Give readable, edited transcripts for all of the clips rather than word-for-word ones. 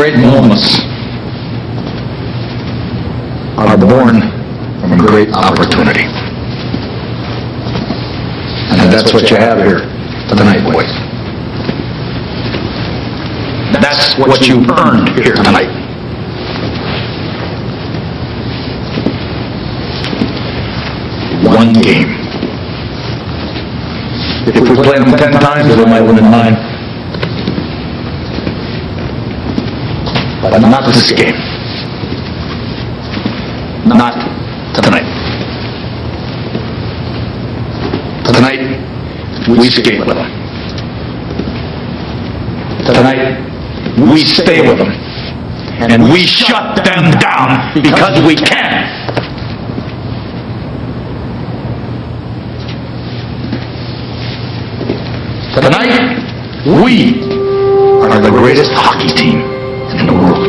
great moments are born from great opportunity. And that's what you have here tonight, boys. That's what you earned here tonight. One game. If we play them 10 times, we might win in 9. But not this game. Not tonight. Tonight, we skate with them. Tonight, we stay with them. And we shut them down because we can. Tonight, we are the greatest hockey team in the world.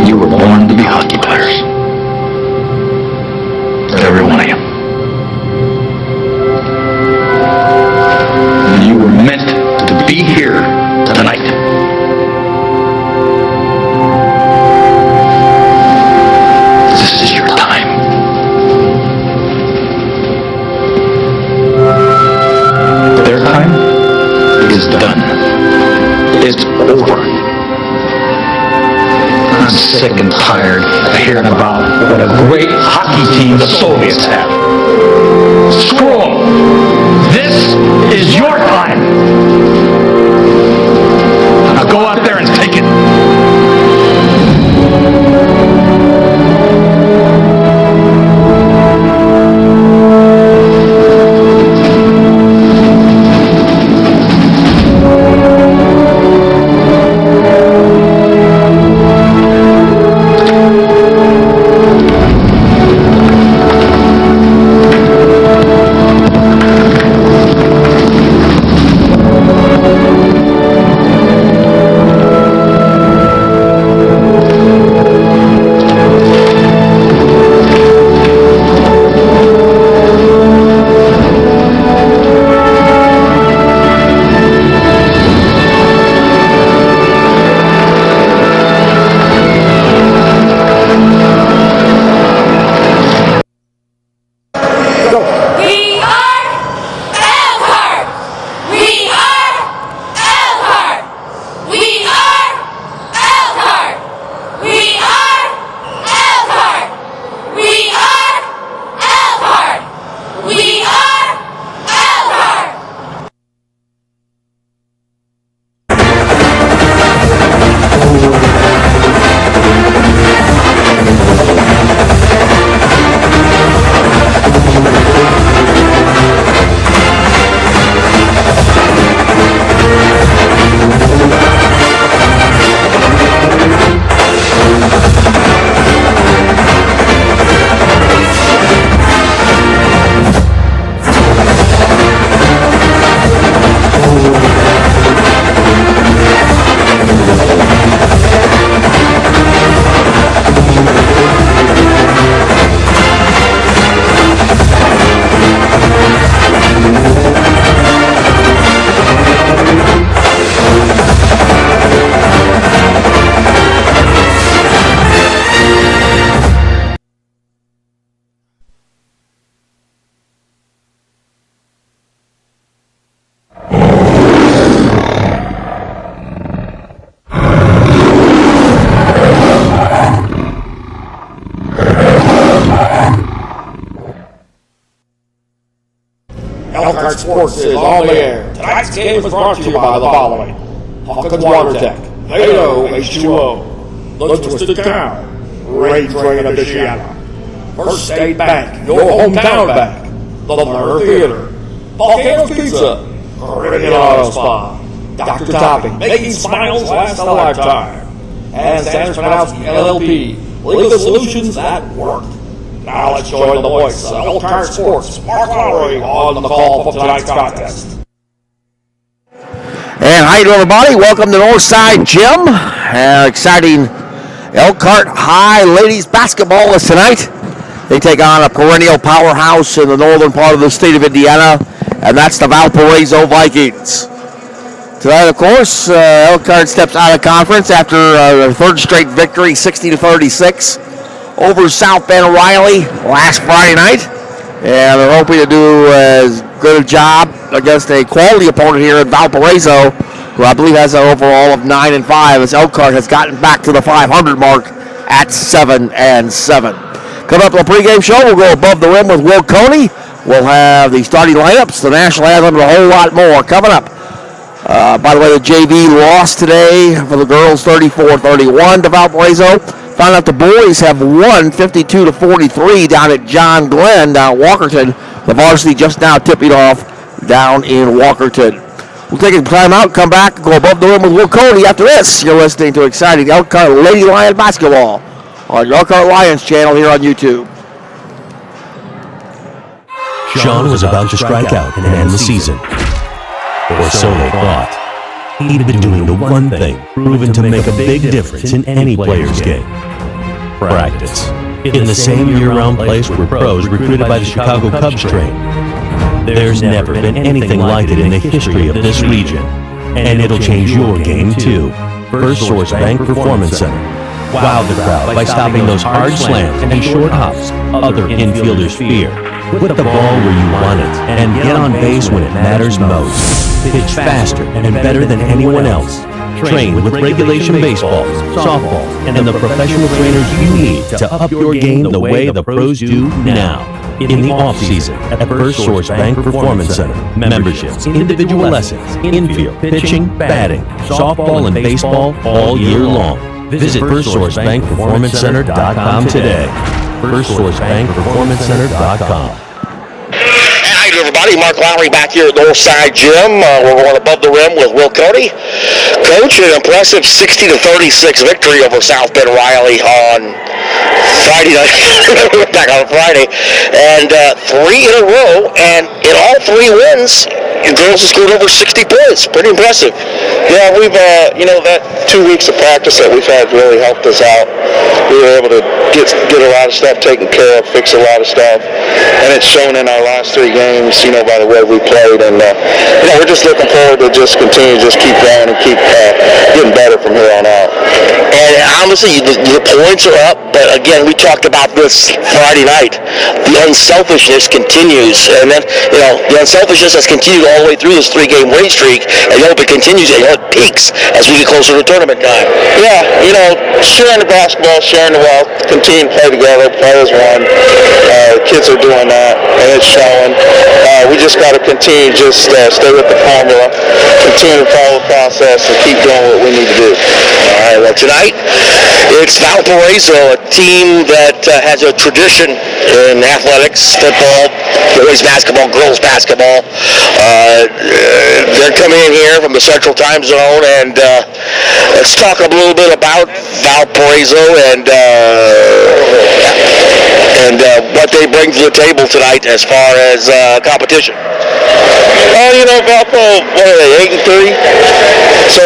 You were born to be hockey players. Every one of you. You were meant to be here tonight. This is your time. Their time is done. It's over. I'm sick and tired of hearing about what a great hockey team the Soviets have. Screw them. This is your time. Now go out there and take it. Elkhart Sports is on the air. Tonight's game is brought to you by the following: Hawkins WaterTech, Halo H2O, The Twisted Cow, Ray Drain of Michiana, First State Bank, your hometown bank, the Lerner Theater, Volcano's Pizza, Caribbean Auto Spa, Dr. Topping, making smiles last a lifetime, and Sanders Panowski LLP, legal solutions that work. Now let's join the voice of Elkhart Sports, Mark Lowry, on the call for tonight's contest. And how you doing, everybody? Welcome to Northside Gym. Exciting Elkhart High ladies basketball is tonight. They take on a perennial powerhouse in the northern part of the state of Indiana, and that's the Valparaiso Vikings. Tonight, of course, Elkhart steps out of conference after their third straight victory, 60-36, over South Bend Riley last Friday night. And they're hoping to do as good a job against a quality opponent here in Valparaiso, who I believe has an overall of 9-5, as Elkhart has gotten back to the 500 mark at 7-7. Coming up on the pregame show, we'll go above the rim with Will Coney. We'll have the starting lineups, the national anthem, and a whole lot more coming up. By the way, the JV lost today for the girls 34-31 to Valparaiso. Found out the boys have won 52-43 down at John Glenn down at Walkerton. The varsity just now tipping off down in Walkerton. We'll take a time out, come back, and go above the rim with Will Cody. After this, you're listening to exciting Elkhart Lady Lion basketball on your Elkhart Lions channel here on YouTube. Sean was about to strike out and end the season. Or so they thought. He'd been doing the one thing proven to make a big difference in any player's game. Practice. In the same year-round place where pros recruited by the Chicago Cubs train. There's never been anything like it in the history of this region. And it'll change your game too. First Source Bank Performance Center. Wow the crowd by stopping those hard slams and short hops other infielders fear. Put the ball where you want it and get on base when it matters most. Pitch faster and better than anyone else. Train with regulation baseballs, softballs, and the professional trainers you need to up your game the way the pros do now. In the off-season at First Source Bank Performance Center. Memberships, individual lessons, infield, pitching, batting, softball, and baseball all year long. Visit FirstSourceBankPerformanceCenter.com today. FirstSourceBankPerformanceCenter.com. Hi, everybody. Mark Lowry back here at Northside Gym. We're going above the rim with Will Cody. Coach, an impressive 60-36 victory over South Bend Riley on Friday night. We went back on Friday. And 3 in a row. And in all 3 wins, the girls have scored over 60 points. Pretty impressive. Yeah, we've, that 2 weeks of practice that we've had really helped us out. We were able to get a lot of stuff taken care of, fix a lot of stuff. And it's shown in our last 3 games, by the way we played. And, we're just looking forward to just continue to just keep going and keep getting better from here on out. And honestly, the points are up, but again, we talked about this Friday night. The unselfishness continues, and then, the unselfishness has continued all the way through this 3-game winning streak, and you hope it continues, and it peaks as we get closer to tournament time. Yeah, sharing the basketball, sharing the wealth, continue to play together, play as one. The kids are doing that, and it's showing. We just got to continue, just stay with the formula, continue to follow the process, and keep doing what we need to do. All right, well, tonight, it's Valparaiso, a team that has a tradition in athletics, football, boys basketball, girls basketball. They're coming in here from the Central Time Zone, and let's talk a little bit about Valparaiso and what they bring to the table tonight as far as competition. Valpo, what are they, 8-3? So,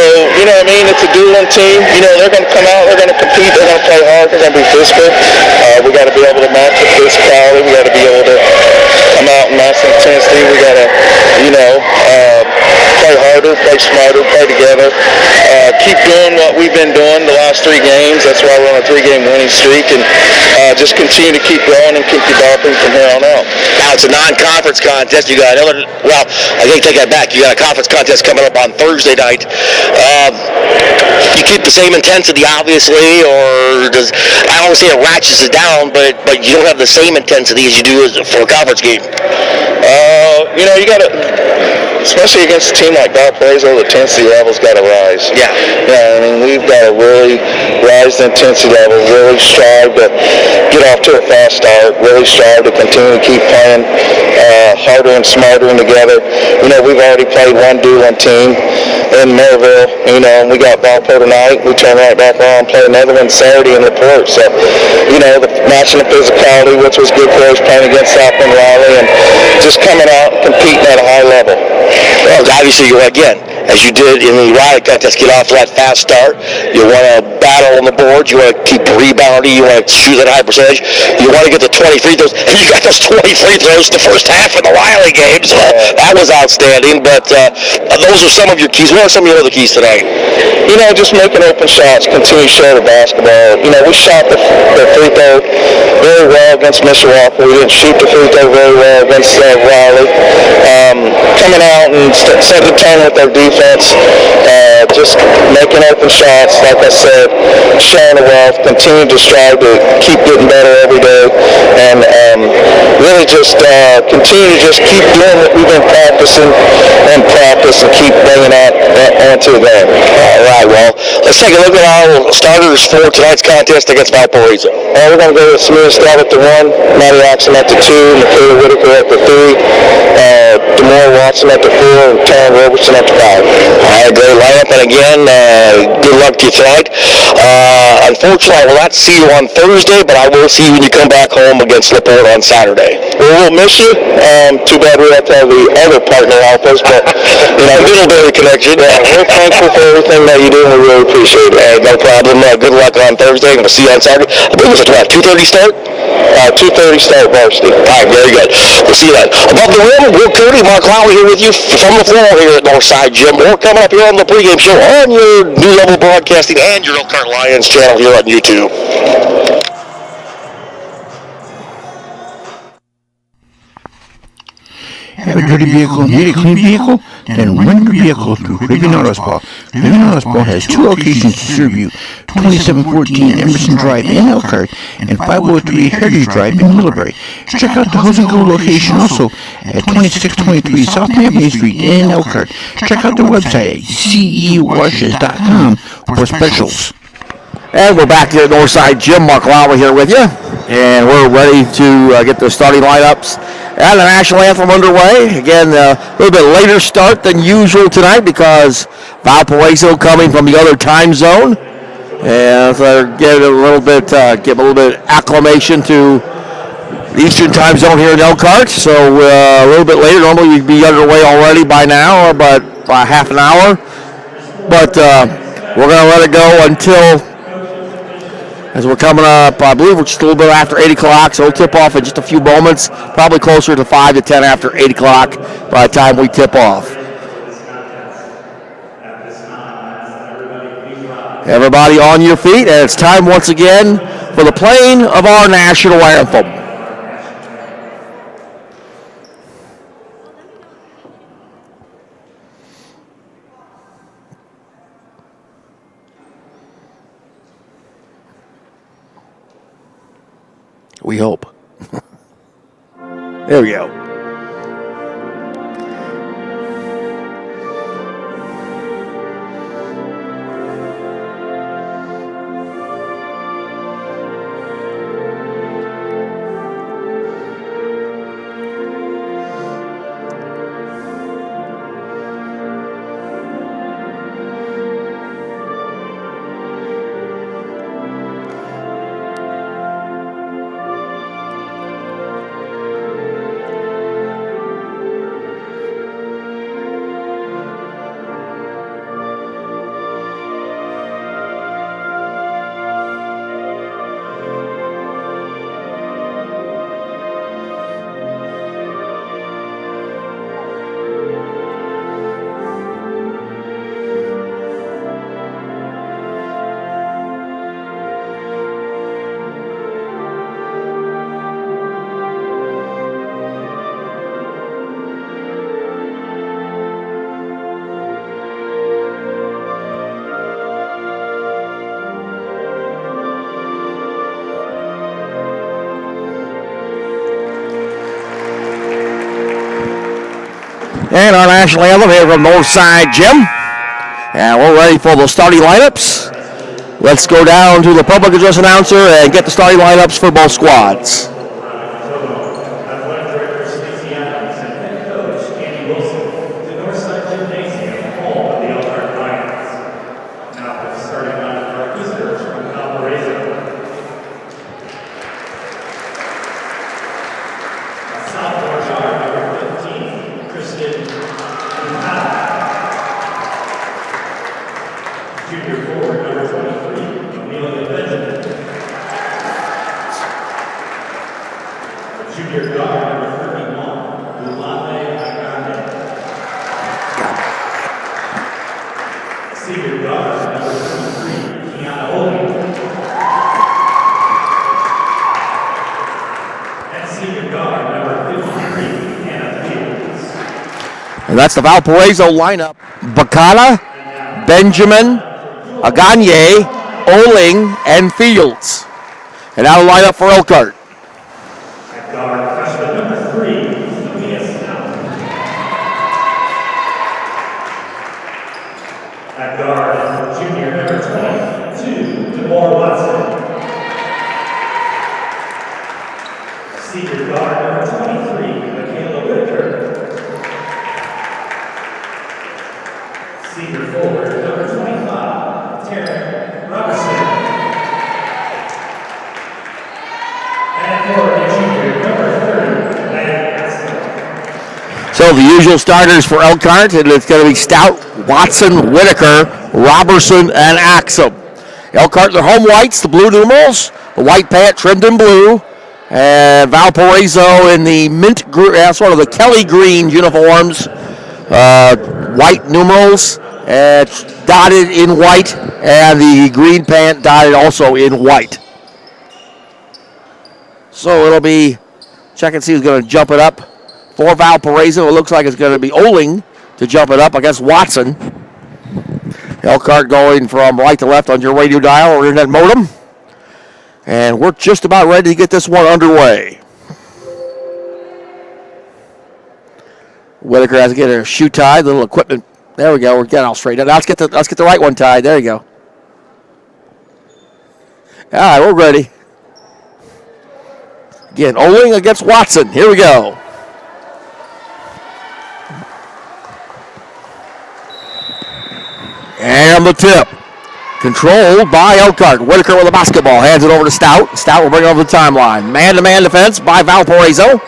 it's a dueling team. They're going to come out, they're going to compete, they're going to play hard, they're going to be physical. We got to be able to match the physicality. We got to be able to come out and match the intensity. We got to, play harder, play smarter, play together. Keep doing what we've been doing the last 3 games. That's why we're on a 3-game winning streak, and just continue to keep growing and keep developing from here on out. Now, it's a non-conference contest. You got another, well, I can't take that back. You got a conference contest coming up on Thursday night. You keep the same intensity, obviously, or does, I don't want to say it ratchets it down, but you don't have the same intensity as you do for a conference game. You got to, especially against a team like Valparaiso, the intensity level's got to rise. Yeah. We've got to really rise the intensity level, really strive to get off to a fast start, really strive to continue to keep playing harder and smarter and together. We've already played one dueling team in Maryville, and we got Valpo tonight. We turn right back around and play another one Saturday in LaPorte. So, the matching the physicality, which was good for us playing against South Bend Riley, and just coming out and competing at a high level. Well, obviously, again, as you did in the Riot contest, get off to that fast start. You want to battle on the board. You want to keep rebounding. You want to shoot at a high percentage. You want to get the 20 free throws. And you got those 20 free throws the first half in the Riley game. So that was outstanding. But those are some of your keys. What are some of your other keys tonight? Just making open shots, continue to share the basketball. We shot the free throw very well against Mishawaka. We didn't shoot the free throw very well against Riley. Coming out and set the tone with their defense, just making open shots, like I said, sharing the wealth, continue to strive to keep getting better every day, and really just continue to just keep doing what we've been practicing and keep bringing that onto the game. All right, well, let's take a look at our starters for tonight's contest against Valpo. We're going to go with Samir Stout at the 1, Matty Axon at the 2, Michaela Whitaker at the 3, Demore Watson at the 4, and Taryn Robertson at the 5. All right, great lineup, and again, good luck to you tonight. Unfortunately, I will not see you on Thursday, but I will see you when you come back home against LaPorte on Saturday. Well, we'll miss you. Too bad we have to have the other partner off us, but Middlebury connection. We're thankful for everything that you do, and we really appreciate it. No problem. Good luck on Thursday, and we'll see you on Saturday. I believe it's about 2:30 start? 2:30 start varsity. All right, very good. We'll see you then. Above the rim, Will Curdy, Mark Lowry here with you from the floor here at Northside Gym. We're coming up here on the pregame show on your New Level Broadcasting and your Elkhart Lions channel here on YouTube. Have a dirty vehicle, need a clean vehicle? Then run your vehicle through Craven Auto Spa. Craven Auto Spa has 2 locations to serve you, 2714 Emerson Drive in Elkhart and 503 Heritage Drive in Middlebury. Check out the Hose and Go location also at 2623 South Main Street in Elkhart. Check out their website at cewashes.com for specials. And we're back here at Northside Gym. Mark Lowry here with you. And we're ready to get the starting lineups and the national anthem underway. Again, a little bit later start than usual tonight because Valparaiso coming from the other time zone. And so get a little bit acclimation to the Eastern time zone here in Elkhart. So a little bit later. Normally we'd be underway already by now, but by half an hour. But we're going to let it go until, as we're coming up, I believe we're just a little bit after 8 o'clock, so we'll tip off in just a few moments, probably closer to 5 to 10 after 8 o'clock by the time we tip off. Everybody on your feet, and it's time once again for the playing of our national anthem. We hope. There we go. And our national anthem here from Northside Gym. And we're ready for the starting lineups. Let's go down to the public address announcer and get the starting lineups for both squads. And that's the Valparaiso lineup. Bacana, Benjamin, Aganye, Oling, and Fields. And now the lineup for Elkhart. At guard, junior number 22, DeMore Watson. Senior guard number 23, Michaela Whitaker. Senior forward number 25, Taryn Robertson. And for the junior number 30, Maddie Axel. So the usual starters for Elkhart, and it's going to be Stout, Watson, Whitaker, Robertson, and Axum. Elkhart, their home whites, the blue numerals, the white pant trimmed in blue, and Valparaiso in the mint, sort of the Kelly green uniforms, white numerals, dotted in white, and the green pant dotted also in white. So it'll be, check and see who's going to jump it up. For Valparaiso, it looks like it's going to be Oling to jump it up against Watson. Elkhart going from right to left on your radio dial or internet modem. And we're just about ready to get this one underway. Whitaker has to get her shoe tied, little equipment. There we go. We're getting all straight. Now let's get the right one tied. There you go. All right, we're ready. Again, Oling against Watson. Here we go. And the tip. Controlled by Elkhart. Whitaker with the basketball. Hands it over to Stout. Stout will bring it over the timeline. Man-to-man defense by Valparaiso.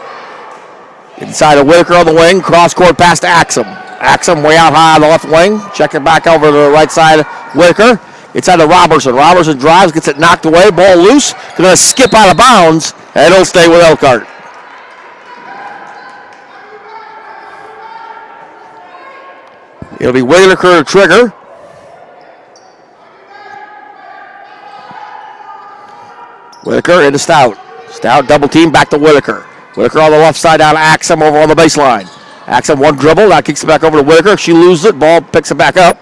Inside of Whitaker on the wing. Cross-court pass to Axum. Axum way out high on the left wing. Check it back over to the right side. Whitaker. Inside to Robertson. Robertson drives. Gets it knocked away. Ball loose. Going to skip out of bounds. And it'll stay with Elkhart. It'll be Whitaker to trigger. Whitaker into Stout. Stout double team back to Whitaker. Whitaker on the left side down to Axum over on the baseline. Axum one dribble. Now kicks it back over to Whitaker. If she loses it, ball picks it back up.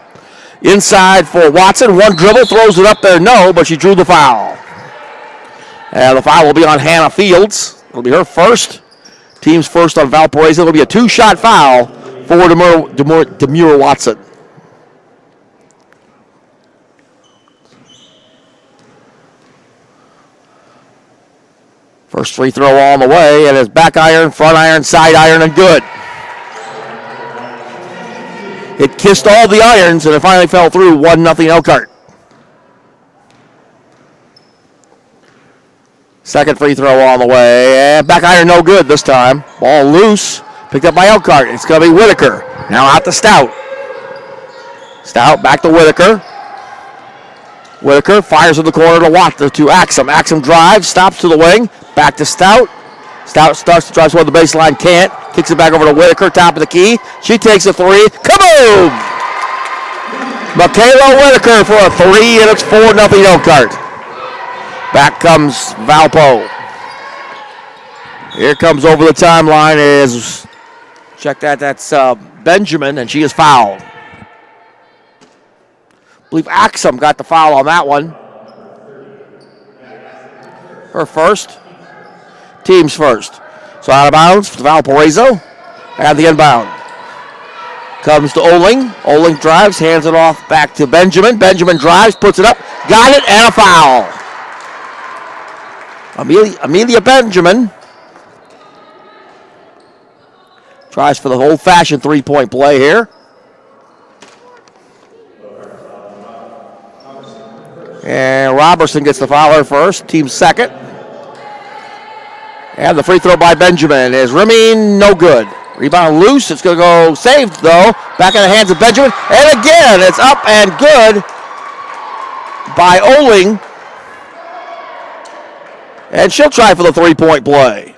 Inside for Watson. One dribble. Throws it up there. No, but she drew the foul. And the foul will be on Hannah Fields. It'll be her first. Team's first on Valparaiso. It'll be a two-shot foul for Demure Watson. First free throw on the way, and it's back iron, front iron, side iron, and good. It kissed all the irons, and it finally fell through. 1-0 Elkhart. Second free throw on the way, and back iron no good this time. Ball loose, picked up by Elkhart. It's going to be Whitaker. Now out to Stout. Stout back to Whitaker. Whitaker fires in the corner to Axum. Axum drives, stops to the wing, back to Stout. Stout starts to drive toward the baseline, can't. Kicks it back over to Whitaker, top of the key. She takes a three. Kaboom! Michaela Whitaker for a three, and it's 4-0 Elkhart. Back comes Valpo. Here comes over the timeline is, check that, that's Benjamin, and she is fouled. I believe Axum got the foul on that one. Her first. Team's first. So out of bounds for Valparaiso. And the inbound. Comes to Oling. Oling drives, hands it off back to Benjamin. Benjamin drives, puts it up. Got it, and a foul. Amelia Benjamin tries for the old-fashioned three-point play here. And Robertson gets the foul her first, team second. And the free throw by Benjamin is rimming, no good. Rebound loose, it's going to go saved though. Back in the hands of Benjamin, and again, it's up and good by Oling. And she'll try for the three-point play.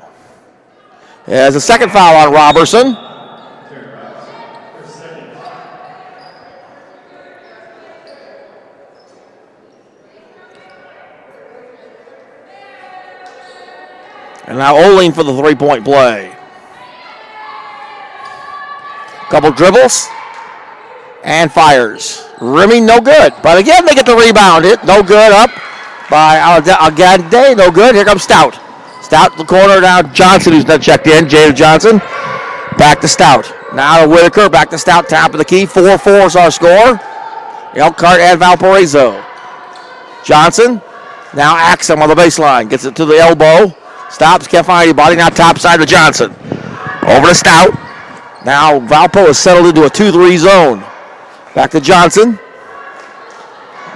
There's a second foul on Robertson. And now Oling for the three-point play. Couple dribbles. And fires. Rimming, no good. But again, they get the rebound. It no good. Up by Agande, no good. Here comes Stout. Stout the corner now. Johnson, who's not checked in. Jada Johnson. Back to Stout. Now to Whitaker. Back to Stout. Top of the key. 4-4 is our score. Elkhart and Valparaiso. Johnson. Now Axum on the baseline. Gets it to the elbow. Stops. Can't find anybody. Now top side to Johnson. Over to Stout. Now Valpo is settled into a 2-3 zone. Back to Johnson.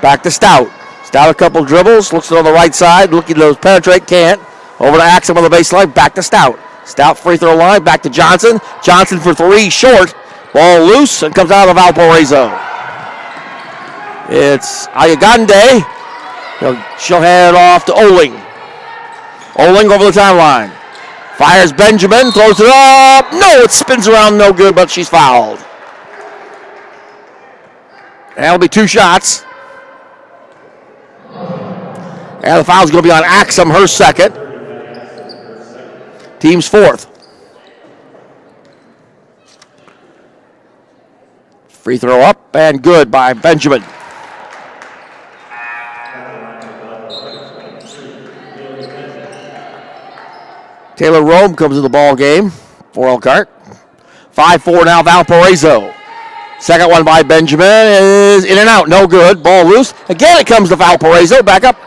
Back to Stout. Stout a couple dribbles. Looks on the right side. Looking to penetrate. Can't. Over to Axum on the baseline. Back to Stout. Stout free throw line. Back to Johnson. Johnson for three. Short. Ball loose and comes out of Valparaiso. It's Ayagande. She'll hand it off to Oling. Oling over the timeline. Fires Benjamin. Throws it up. No, it spins around. No good, but she's fouled. That'll be two shots. And the foul's going to be on Axum, her second. Team's fourth. Free throw up and good by Benjamin. Taylor Rome comes to the ball game for Elkhart. 5-4 now Valparaiso. Second one by Benjamin is in and out. No good. Ball loose. Again, it comes to Valparaiso. Back up.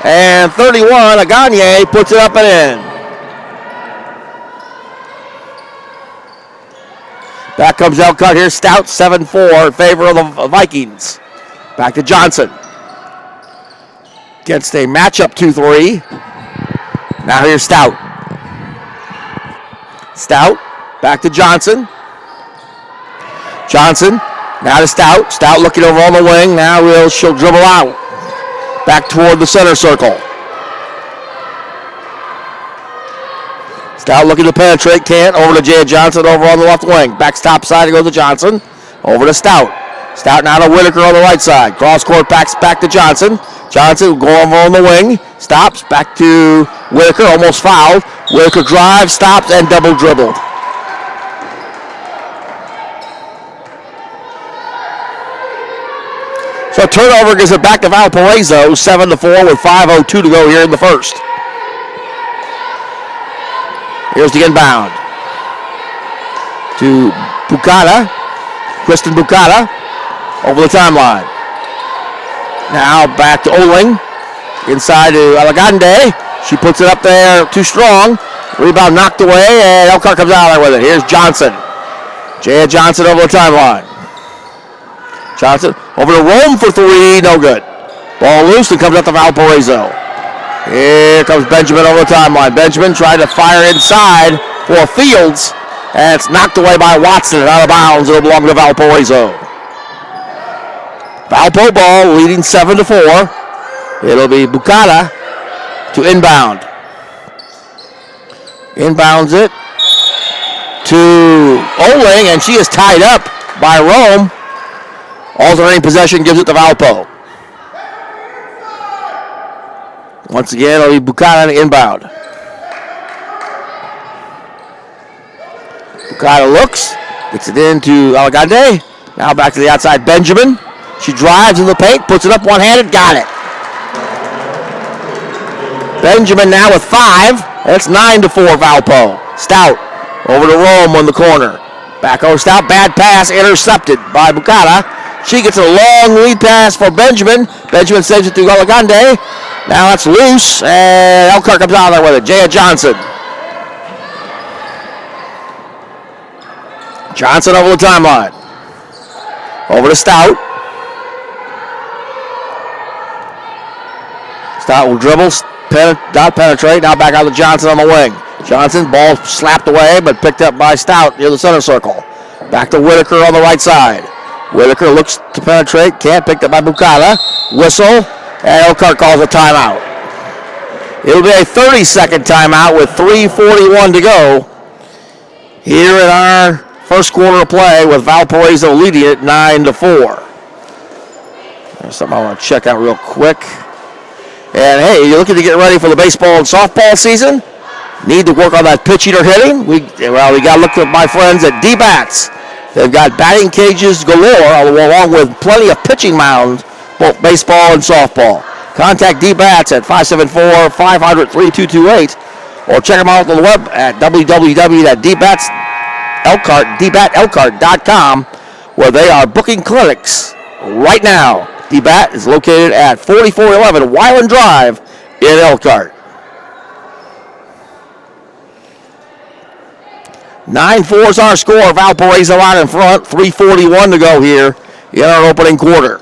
And 31, Aganye puts it up and in. Back comes Elkhart here. Stout 7-4 in favor of the Vikings. Back to Johnson. Against a matchup 2-3. Now here's Stout. Stout. Back to Johnson. Johnson, now to Stout. Stout looking over on the wing. Now she'll dribble out. Back toward the center circle. Stout looking to penetrate. Can't. Over to Jay Johnson over on the left wing. Back top side. It goes to Johnson. Over to Stout. Stout now to Whitaker on the right side. Cross court backs back to Johnson. Johnson going over on the wing. Stops. Back to Whitaker. Almost fouled. Whitaker drives, stops, and double dribbled. So turnover gives it back to Valparaiso, 7-4 with 5:02 to go here in the first. Here's the inbound to Bucata, Kristen Bucata, over the timeline. Now back to Oling, inside to Alagande. She puts it up there too strong. Rebound knocked away, and Elkhart comes out there with it. Here's Johnson. Jaya Johnson over the timeline. Johnson over to Rome for three, no good. Ball loose and comes up to Valparaiso. Here comes Benjamin over the timeline. Benjamin tried to fire inside for Fields, and it's knocked away by Watson and out of bounds. It'll belong to Valparaiso. Valpo ball leading 7-4. It'll be Bucata to inbound. Inbounds it to Oling, and she is tied up by Rome. Alternating possession gives it to Valpo. Once again, it'll be Bucata to inbound. Bucata looks, gets it into Alagande. Now back to the outside, Benjamin. She drives in the paint, puts it up one-handed, got it. Benjamin now with 5. That's 9-4 Valpo. Stout over to Rome on the corner. Back over Stout, bad pass, intercepted by Bucata. She gets a long lead pass for Benjamin. Benjamin saves it to Alagande. Now that's loose, and Elkhart comes out there with it. Jaya Johnson. Johnson over the timeline. Over to Stout. Stout will dribble, not penetrate. Now back out to Johnson on the wing. Johnson, ball slapped away, but picked up by Stout near the center circle. Back to Whitaker on the right side. Whitaker looks to penetrate, can't, picked up by Bucata. Whistle, and Elkhart calls a timeout. It'll be a 30-second timeout with 3:41 to go here in our first quarter of play, with Valparaiso leading it 9-4. There's something I want to check out real quick. And hey, you're looking to get ready for the baseball and softball season? Need to work on that pitching or hitting? We got to look at my friends at D-Bats. They've got batting cages galore, along with plenty of pitching mounds, both baseball and softball. Contact D-Bats at 574-500-3228, or check them out on the web at www.dbatselkhart.com, where they are booking clinics right now. D-Bat is located at 4411 Wyland Drive in Elkhart. 9-4 is our score. Valparaiso out in front. 3:41 to go here in our opening quarter.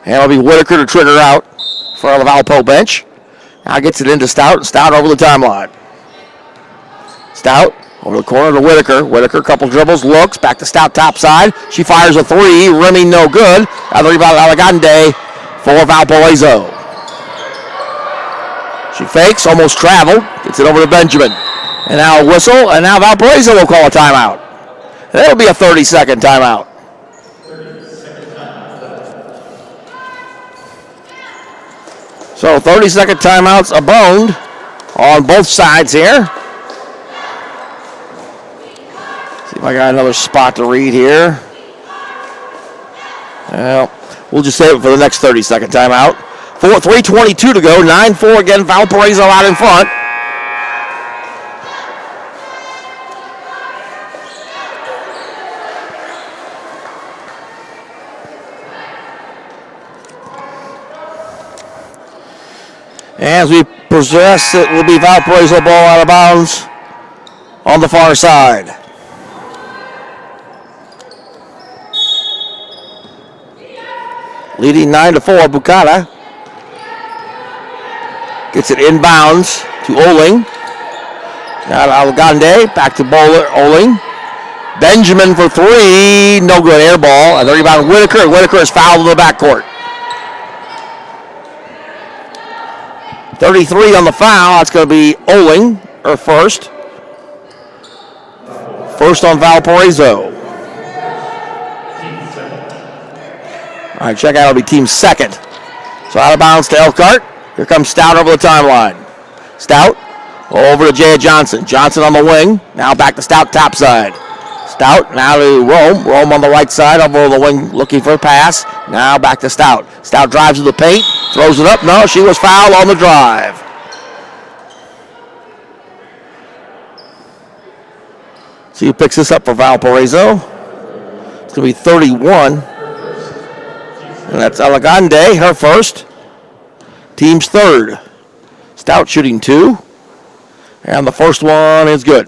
And it'll be Whitaker to trigger out for the Valpo bench. Now gets it into Stout. Stout over the timeline. Stout over the corner to Whitaker. Whitaker, couple dribbles, looks. Back to Stout top side. She fires a three. Rimming no good. Another rebound Alagande for Valparaiso. She fakes, almost traveled. Gets it over to Benjamin. And now a whistle, and now Valparaiso will call a timeout. That'll be a 30-second timeout. So 30-second timeouts aboned on both sides here. See if I got another spot to read here. Well, we'll just save it for the next 30-second timeout. 3:22 to go, 9-4 again, Valparaiso out in front. As we possess, it will be Valparaiso ball out of bounds on the far side. Leading 9-4, Bucata gets it inbounds to Oling. Now to Alagande, back to Oling. Benjamin for three, no good, air ball. And the rebound, Whitaker. Whitaker is fouled in the backcourt. 33 on the foul. That's going to be Oling, or first. First on Valparaiso. All right, check out. It'll be team second. So out of bounds to Elkhart. Here comes Stout over the timeline. Stout over to Jaya Johnson. Johnson on the wing. Now back to Stout top side. Stout now to Rome. Rome on the right side over the wing looking for a pass. Now back to Stout. Stout drives to the paint. Throws it up. No, she was fouled on the drive. See who picks this up for Valparaiso. It's going to be 31. And that's Alagande, her first. Team's third. Stout shooting two. And the first one is good.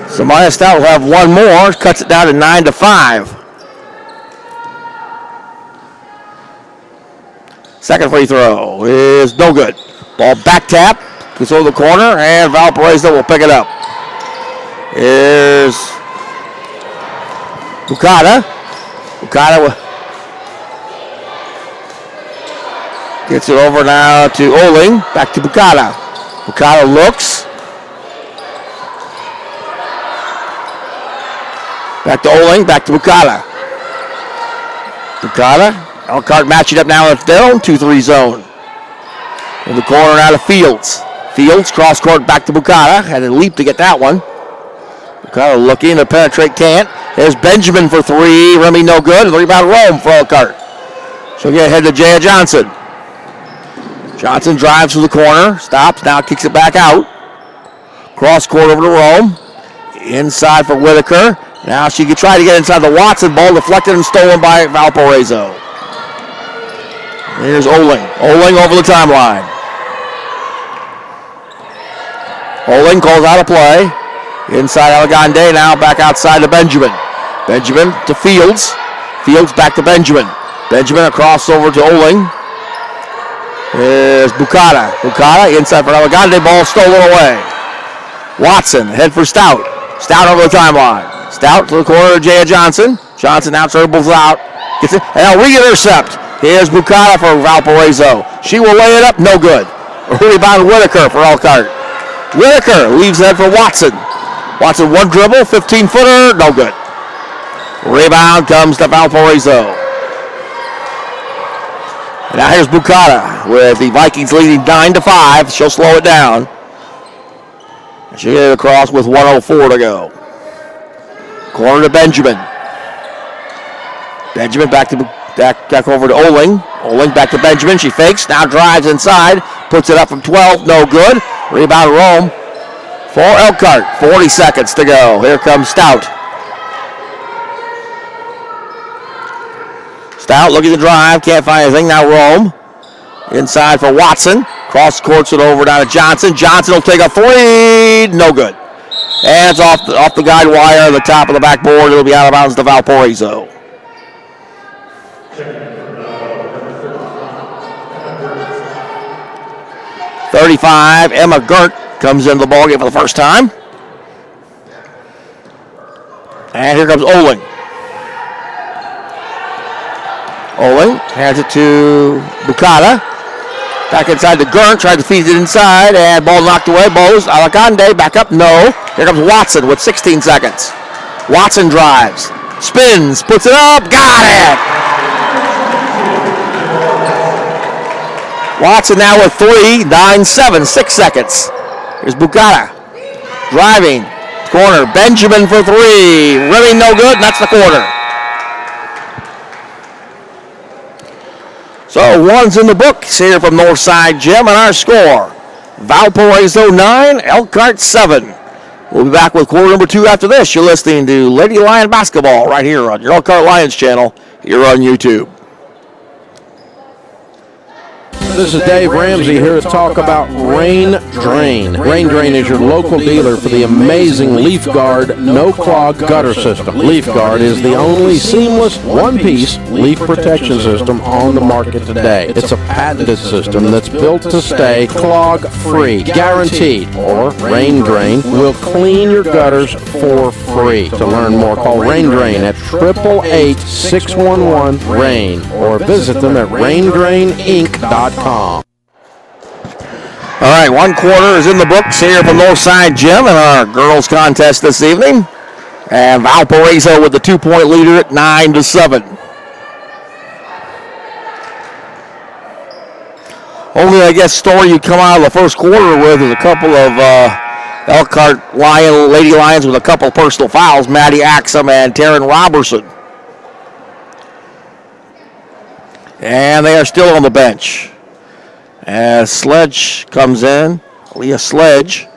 So Maya Stout will have one more. Cuts it down to 9-5. Second free throw is no good. Ball back tap. Gets over the corner. And Valparaiso will pick it up. Here's Bucata. Bucata gets it over now to Oling. Back to Bucata. Bucata looks. Back to Oling. Back to Bucata. Bucata. Elkhart matching up now with their own 2-3 zone. In the corner now to Fields. Fields cross court back to Bucata. Had a leap to get that one. Bucata looking to penetrate, can't. There's Benjamin for three. Remy no good. The rebound Rome for Elkhart. She'll get ahead to Jaya Johnson. Johnson drives to the corner. Stops. Now kicks it back out. Cross court over to Rome. Inside for Whitaker. Now she could try to get inside the Watson ball. Deflected and stolen by Valparaiso. Here's Oling. Oling over the timeline. Oling calls out a play. Inside Alagande, now back outside to Benjamin. Benjamin to Fields. Fields back to Benjamin. Benjamin across over to Oling. There's Bucata. Bucata inside for Alagande, ball stolen away. Watson, head for Stout. Stout over the timeline. Stout to the corner of Jaya Johnson. Johnson now dribbles out. Gets it, and a re-intercept. Here's Bucata for Valparaiso. She will lay it up, no good. Rebound Whitaker for Elkhart. Whitaker leaves that for Watson. Watson one dribble, 15-footer, no good. Rebound comes to Valparaiso. And now here's Bucata with the Vikings leading 9-5. She'll slow it down. She hit it across with 1:04 to go. Corner to Benjamin. Benjamin back over to Oling. Oling back to Benjamin. She fakes. Now drives inside. Puts it up from 12. No good. Rebound Rome for Elkhart. 40 seconds to go. Here comes Stout. Stout looking to drive. Can't find anything. Now Rome. Inside for Watson. Cross courts it over down to Johnson. Johnson will take a three. No good. And it's off the guide wire, the top of the backboard. It'll be out of bounds to Valparaiso. .35, Emma Gert comes into the ballgame for the first time. And here comes Oling. Oling hands it to Bukata. Back inside to Gert, tried to feed it inside, and ball knocked away. Bose, Alacande, back up, no. Here comes Watson with 16 seconds. Watson drives, spins, puts it up, got it! Watson now with 3, 9-7, 6 seconds. Here's Bukata, driving, corner, Benjamin for 3. Really no good, and that's the quarter. So one's in the books here from Northside Gym, and our score, Valparaiso 9, Elkhart 7. We'll be back with quarter number 2 after this. You're listening to Lady Lion Basketball right here on your Elkhart Lions channel here on YouTube. This is Dave Ramsey here to talk about Rain Drain. Rain Drain is your local dealer for the amazing Leaf Guard no-clog gutter system. Leaf Guard is the only seamless one-piece leaf protection system on the market today. It's a patented system that's built to stay clog-free, guaranteed. Or Rain Drain will clean your gutters for free. To learn more, call Rain Drain at 888-611-RAIN or visit them at raindraininc.com. All right, one quarter is in the books here from Northside Gym in our girls contest this evening. And Valparaiso with the 2-point leader at 9-7. Only, I guess, story you come out of the first quarter with is a couple of Elkhart Lady Lions with a couple of personal fouls, Maddie Axum and Taryn Robertson. And they are still on the bench. As Sledge comes in, Leah Sledge.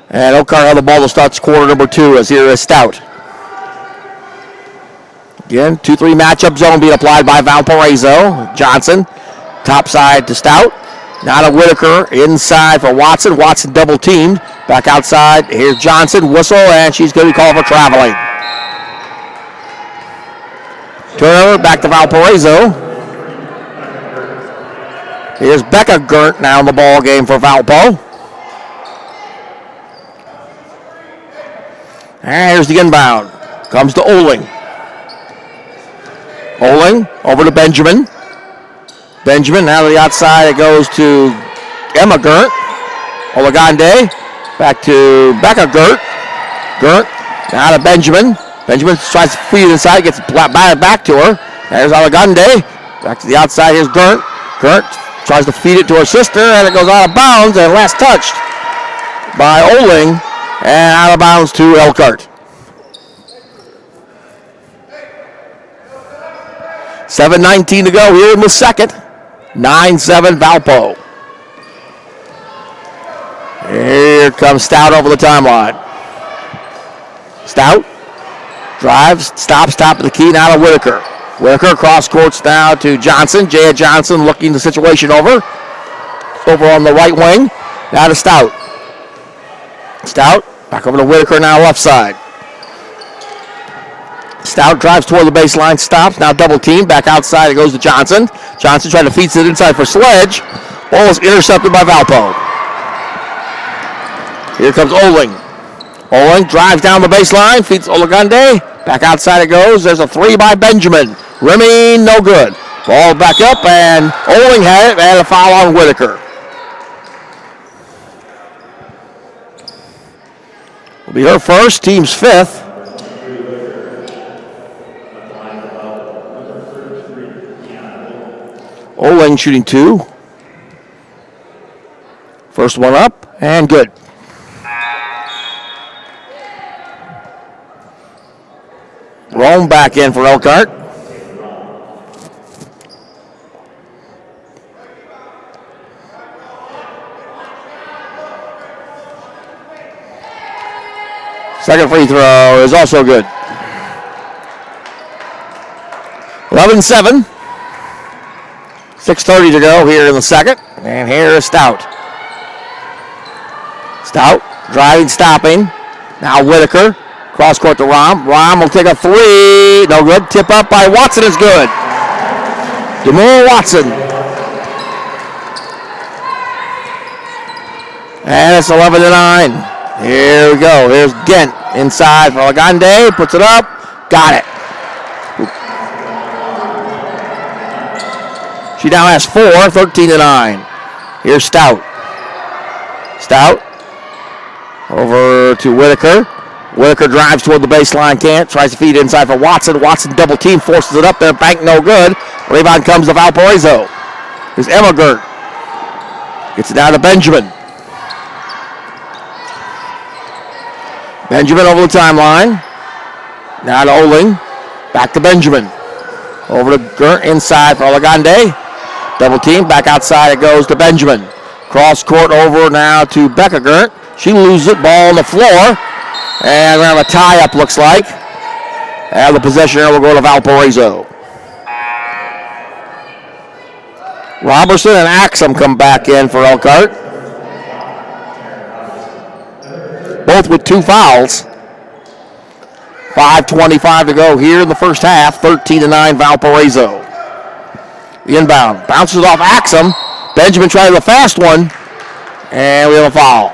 And Elkhart on the ball to start quarter number 2 as here is Stout. Again, 2-3 matchup zone being applied by Valparaiso. Johnson, top side to Stout. Now to Whitaker, inside for Watson. Watson double teamed. Back outside, here's Johnson, whistle, and she's going to be called for traveling. Turnover, back to Valparaiso. Here's Becca Gert now in the ball game for Valpo. And here's the inbound. Comes to Oling. Oling over to Benjamin. Benjamin now to the outside. It goes to Emma Gert. Olagande. Back to Becca Gert. Gert now to Benjamin. Benjamin tries to feed it inside. Gets batted back to her. There's Olagande. Back to the outside. Here's Gert. Gert tries to feed it to her sister, and it goes out of bounds, and last touched by Oling, and out of bounds to Elkhart. 7:19 to go here in the second. 9-7 Valpo. Here comes Stout over the timeline. Stout drives, stops, top of the key, now to Whitaker. Whitaker cross courts now to Johnson. Jaya Johnson looking the situation over. Over on the right wing. Now to Stout. Stout back over to Whitaker now left side. Stout drives toward the baseline, stops. Now double team. Back outside it goes to Johnson. Johnson trying to feed it inside for Sledge. Ball is intercepted by Valpo. Here comes Oling. Oling drives down the baseline. Feeds Olagande. Back outside it goes. There's a 3 by Benjamin. Remy, no good. Ball back up, and Oling had it, and a foul on Whitaker. Will be her first, team's 5th. Oling shooting 2. First one up and good. Rome back in for Elkhart. Second free throw is also good. 11-7. 6:30 to go here in the second. And here is Stout. Stout driving, stopping. Now Whitaker. Cross court to Rom. Rom will take a three. No good. Tip up by Watson is good. DeMore Watson. And it's 11-9. Here we go. Here's Gent inside for Lagande. Puts it up. Got it. She now has 4, 13-9. Here's Stout. Stout over to Whitaker. Whitaker drives toward the baseline, can't. Tries to feed inside for Watson. Watson double team, forces it up there. Bank no good. Rebound comes to Valparaiso. Here's Emmergert. Gets it down to Benjamin. Benjamin over the timeline. Now to Oling. Back to Benjamin. Over to Gert inside for Lagande. Double team, back outside it goes to Benjamin. Cross court over now to Becca Gert. She loses it, ball on the floor. And we have a tie-up, looks like. And the possession will go to Valparaiso. Robertson and Axum come back in for Elkhart. Both with 2 fouls. 5:25 to go here in the first half. 13-9 Valparaiso. The inbound bounces off Axum. Benjamin tries the fast one. And we have a foul.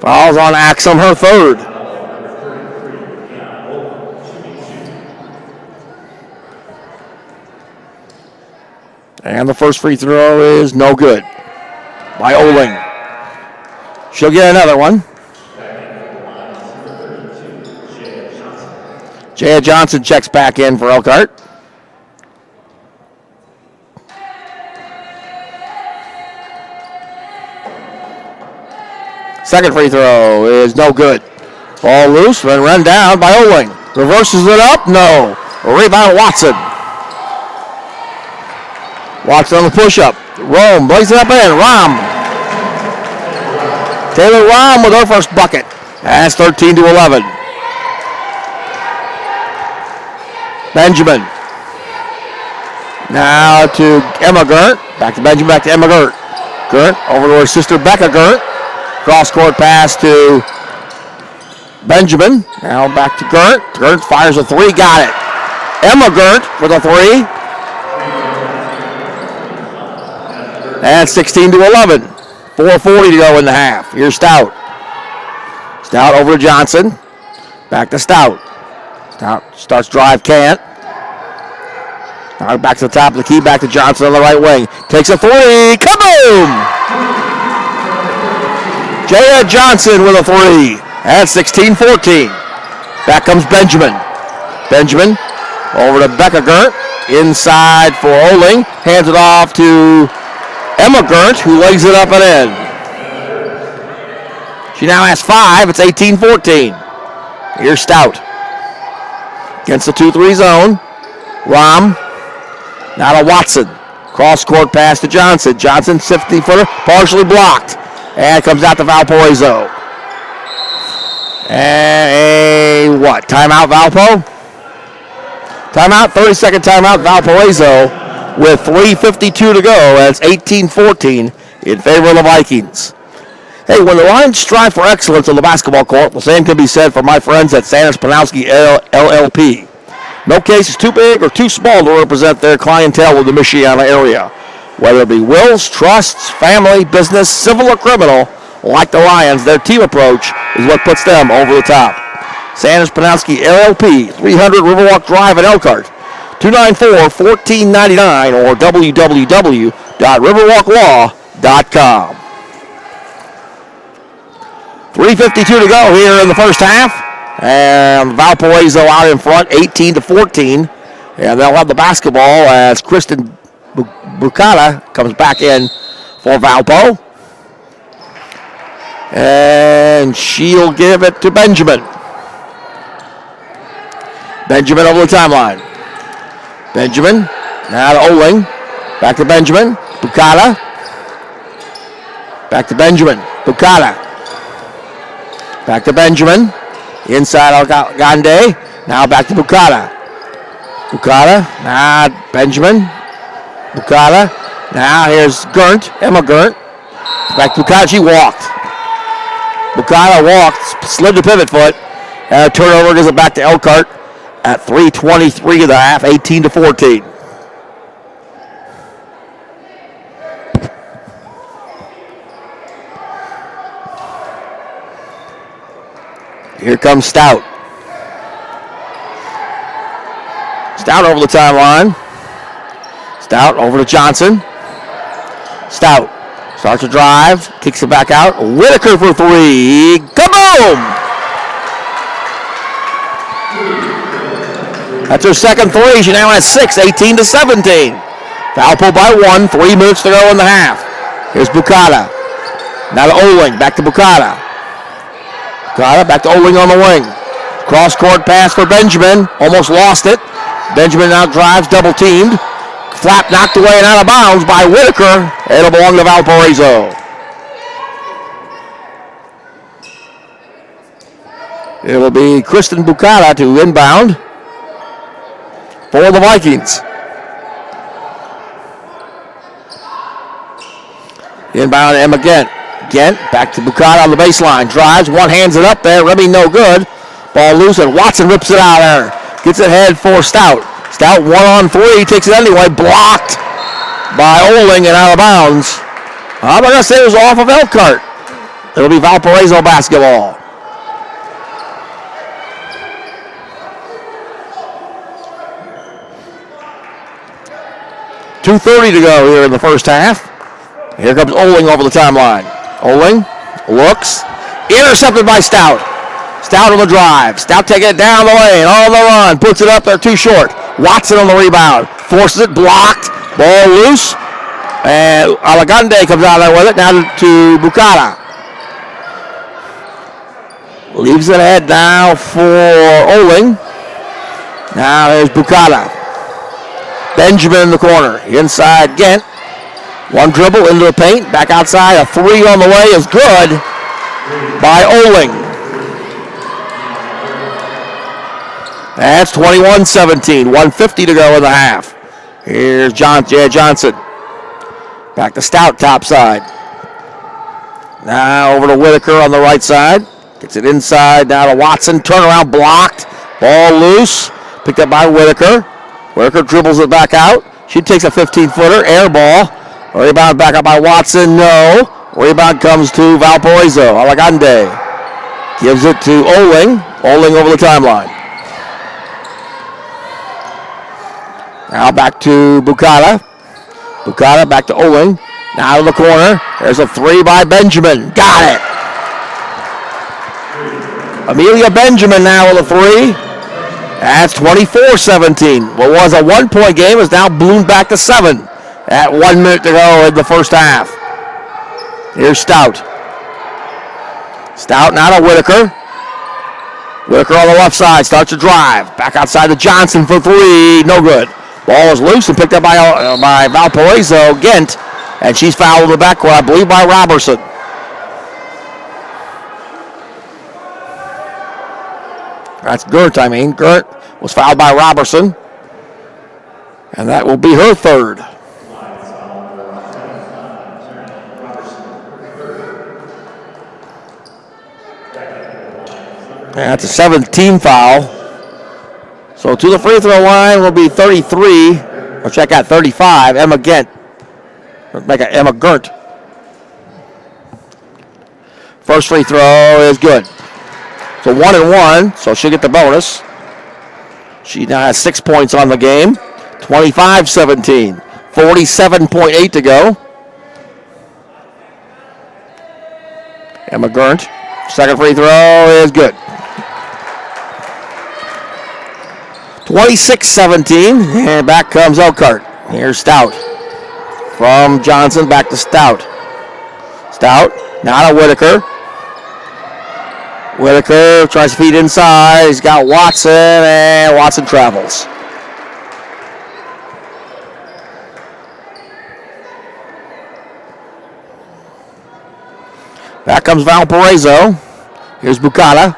Fouls on Axum, her third. And the first free throw is no good by Oling. She'll get another one. Jaya Johnson checks back in for Elkhart. Second free throw is no good. Ball loose, then run down by Oling. Reverses it up, no. Rebound Watson. Watson on the push-up. Rome brings it up in. Rom. Taylor Rom with her first bucket. That's 13-11. Benjamin. Now to Emma Gert. Back to Benjamin, back to Emma Gert. Gert over to her sister Becca Gert. Cross-court pass to Benjamin. Now back to Gert. Gert fires a three. Got it. Emma Gert with a three. And 16-11. 4:40 to go in the half. Here's Stout. Stout over to Johnson. Back to Stout. Stout starts drive, can't. Now back to the top of the key, back to Johnson on the right wing. Takes a three. Kaboom! Jaya Johnson with a three. That's 16-14. Back comes Benjamin. Benjamin over to Becca Gert. Inside for Oling. Hands it off to Emma Gert, who lays it up and in. She now has 5. It's 18-14. Here's Stout. Against the 2-3 zone. Rom. Now to Watson. Cross-court pass to Johnson. Johnson, 50-footer, partially blocked. And it comes out to Valparaiso. And timeout, Valpo? Timeout, 30-second timeout, Valparaiso. With 3:52 to go, that's 18-14 in favor of the Vikings. Hey, when the Lions strive for excellence on the basketball court, the same can be said for my friends at Sanders Panowski LLP. No case is too big or too small to represent their clientele in the Michiana area. Whether it be wills, trusts, family, business, civil, or criminal, like the Lions, their team approach is what puts them over the top. Sanders Panowski LLP, 300 Riverwalk Drive in Elkhart. 294-1499 or www.riverwalklaw.com. 3:52 to go here in the first half. And Valparaiso out in front, 18-14. And they'll have the basketball as Kristen Bucata comes back in for Valpo. And she'll give it to Benjamin. Benjamin over the timeline. Benjamin, now to Oling. Back to Benjamin. Bucata. Back to Benjamin. Bucata. Back to Benjamin. Inside Gande. Now back to Bucata. Bucata. Now Benjamin. Bucata. Now here's Gurnt. Emma Gurnt. Back to Bucata. She walked. Bucata walked. Slid the pivot foot. And a turnover gives it back to Elkhart at 3:23 of the half. 18-14. Here comes Stout. Stout over the timeline. Stout over to Johnson. Stout starts to drive, kicks it back out. Whitaker for three. Kaboom! That's her second three. She now has 6, 18-17. Valpo by 1, 3 minutes to go in the half. Here's Bucata. Now to Oling, back to Bucata. Bucata back to Oling on the wing. Cross-court pass for Benjamin. Almost lost it. Benjamin now drives, double teamed. Flap knocked away and out of bounds by Whitaker. It'll belong to Valparaiso. It'll be Kristen Bucata to inbound for the Vikings. Inbound Emma Gent. Gent back to Bucata on the baseline. Drives, one hands it up there. Remy no good. Ball loose and Watson rips it out there. Gets it head for Stout. Stout 1-on-3. Takes it anyway. Blocked by Oling and out of bounds. I'm going to say it was off of Elkhart. It'll be Valparaiso basketball. .2:30 to go here in the first half. Here comes Oling over the timeline. Oling looks. Intercepted by Stout. Stout on the drive. Stout taking it down the lane. On the run. Puts it up there too short. Watson on the rebound. Forces it. Blocked. Ball loose. And Alagande comes out there with it. Now to Bucata. Leaves it ahead now for Oling. Now there's Bucata. Benjamin in the corner. Inside Gent. One dribble into the paint. Back outside. A three on the way is good by Oling. That's 21-17. 1:50 to go in the half. Here's Johnson. Back to Stout top side. Now over to Whitaker on the right side. Gets it inside. Now to Watson. Turnaround blocked. Ball loose. Picked up by Whitaker. Whitaker dribbles it back out. She takes a 15-footer. Air ball. Rebound back up by Watson. No. Rebound comes to Valparaiso. Alagande gives it to Oling. Oling over the timeline. Now back to Bucata. Bucata back to Oling. Now to the corner. There's a three by Benjamin. Got it. Amelia Benjamin now with a three. That's 24-17. What was a 1-point game is now ballooned back to 7 at 1 minute to go in the first half. Here's Stout. Stout now to Whitaker. Whitaker on the left side starts to drive. Back outside to Johnson for three. No good. Ball is loose and picked up by Valparaiso. Gent. And she's fouled in the backcourt, I believe, by Robertson. That's Gert, I mean. Gert was fouled by Robertson. And that will be her third. That's a 7-team foul. So to the free throw line will be 33, or check out 35, Emma Gent. Make a Emma Gert. First free throw is good. So 1-1, so she'll get the bonus. She now has 6 points on the game. 25-17. 47.8 to go. Emma Gert. Second free throw is good. 26-17, and back comes Elkhart. Here's Stout. From Johnson, back to Stout. Stout, now to Whitaker. Whitaker tries to feed inside. He's got Watson, and Watson travels. Back comes Valparaiso. Here's Bucata.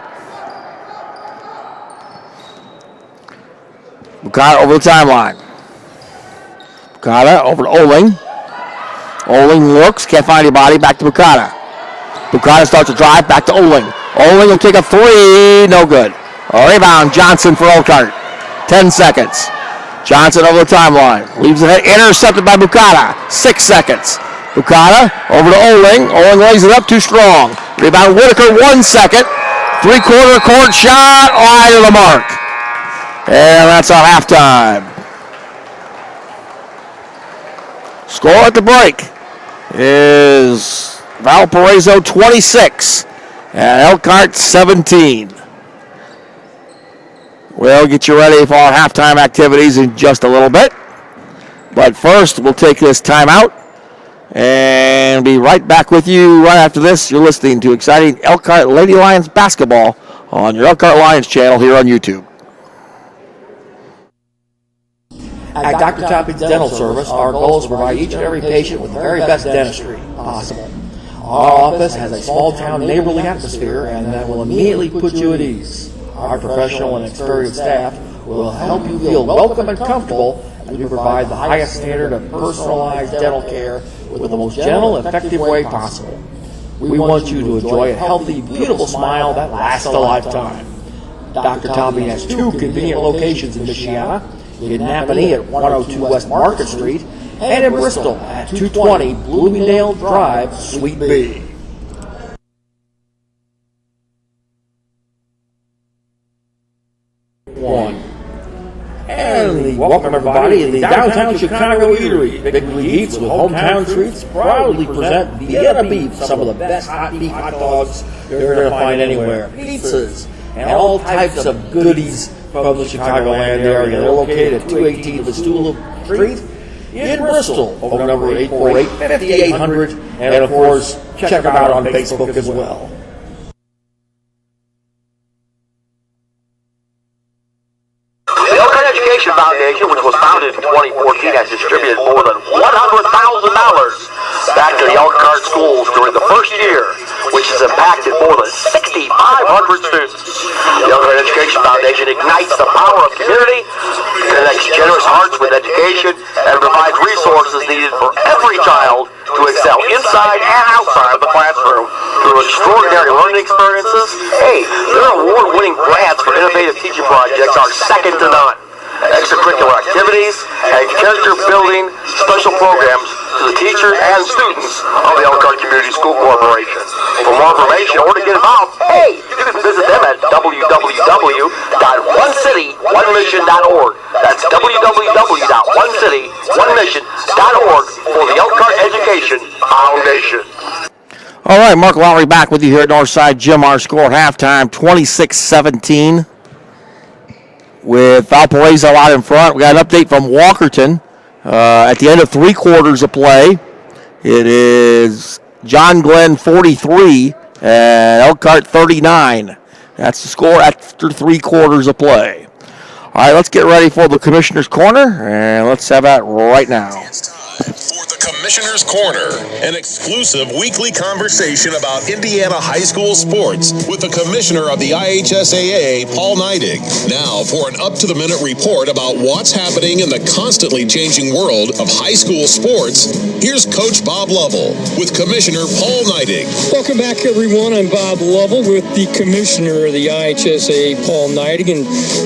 Bucata over the timeline. Bucata over to Oling. Oling looks, can't find anybody. Back to Bucata. Bucata starts to drive, back to Oling. Oling will take a three, no good. A rebound, Johnson for Elkhart. 10 seconds. Johnson over the timeline. Leaves it intercepted by Bucata. 6 seconds. Bucata over to Oling. Oling lays it up too strong. Rebound Whitaker, 1 second. Three-quarter court shot, wide of the mark. And that's our halftime. Score at the break is Valparaiso 26 and Elkhart 17. We'll get you ready for our halftime activities in just a little bit. But first, we'll take this timeout and be right back with you right after this. You're listening to exciting Elkhart Lady Lions basketball on your Elkhart Lions channel here on YouTube. At Dr. Topping's Dental Service, our goal is to provide each and every patient with the very best dentistry possible. Our office has a small-town neighborly atmosphere, and that will immediately put you at ease. Our professional and experienced staff will help you feel welcome and comfortable as we provide the highest standard of personalized dental care with the most gentle and effective way possible. We want you to enjoy a healthy, beautiful smile that lasts a lifetime. Dr. Topping has 2 convenient locations in Michiana, in Napanee at 102 West Market Street, and in Bristol at 220 Bloomingdale Drive, Suite B. And we welcome everybody in the downtown Chicago eatery. Big League Eats with hometown treats proudly present Vienna Beef, some of the best hot beef hot dogs you're going to find anywhere. Pizzas and all types of goodies from the Chicagoland area. They're located at 218 Vestula Street in Bristol, phone number 848-5800, and of course, check them out on Facebook as well. The Elkhart Education Foundation, which was founded in 2014, has distributed more than $100,000 back to the Elkhart schools during the first year, which has impacted more than 6,500 students. The Elkhart Education Foundation ignites the power of community, connects generous hearts with education, and provides resources needed for every child to excel inside and outside the classroom through extraordinary learning experiences. Hey, their award-winning grants for innovative teaching projects are second to none. Extracurricular activities and character-building special programs to the teachers and students of the Elkhart Community School Corporation. For more information or to get involved, hey, you can visit them at www.onecityonemission.org. That's www.onecityonemission.org for the Elkhart Education Foundation. All right, Mark Lowry back with you here at Northside Gym. Our score at halftime, 26-17. With Valparaiso out in front. We got an update from Walkerton. At the end of 3 quarters of play, it is John Glenn 43 and Elkhart 39. That's the score after 3 quarters of play. All right, let's get ready for the Commissioner's Corner, and let's have that right now. For the Commissioner's Corner, an exclusive weekly conversation about Indiana high school sports with the Commissioner of the IHSAA, Paul Neidig. Now for an up-to-the-minute report about what's happening in the constantly changing world of high school sports, here's Coach Bob Lovell with Commissioner Paul Neidig. Welcome back, everyone. I'm Bob Lovell with the Commissioner of the IHSAA, Paul Neidig. And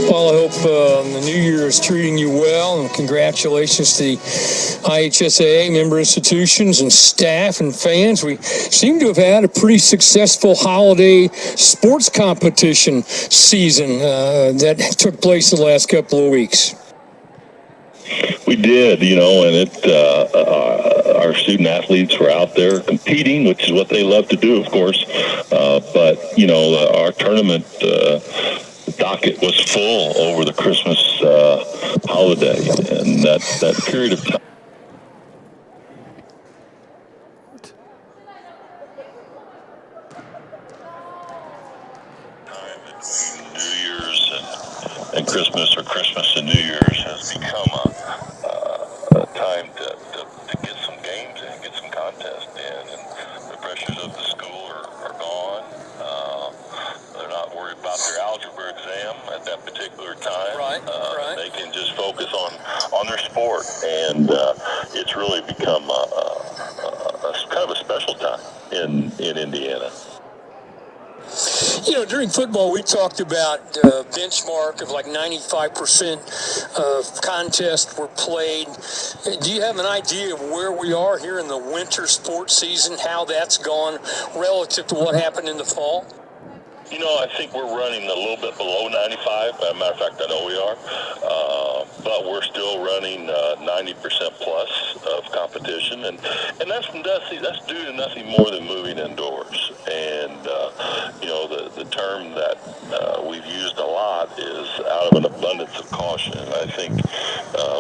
Paul, I hope the new year is treating you well, and congratulations to the IHSAA member institutions and staff and fans. We seem to have had a pretty successful holiday sports competition season that took place the last couple of weeks. We did, and our student athletes were out there competing, which is what they love to do, of course. But our tournament, the docket was full over the Christmas holiday, and that period of time. Between New Year's and Christmas, or Christmas and New Year's, has become a time to get some games in, get some contests in, and the pressures of the school are gone. They're not worried about their algebra exam at that particular time. Right. They can just focus on their sport, and it's really become a kind of a special time in Indiana. You know, during football, we talked about a benchmark of like 95% of contests were played. Do you have an idea of where we are here in the winter sports season, how that's gone relative to what happened in the fall? You know, I think we're running a little bit below 95. As a matter of fact, I know we are. But we're still running 90% plus of competition. And that's due to nothing more than moving indoors. And, you know, the term that we've used a lot is out of an abundance of caution. And I think,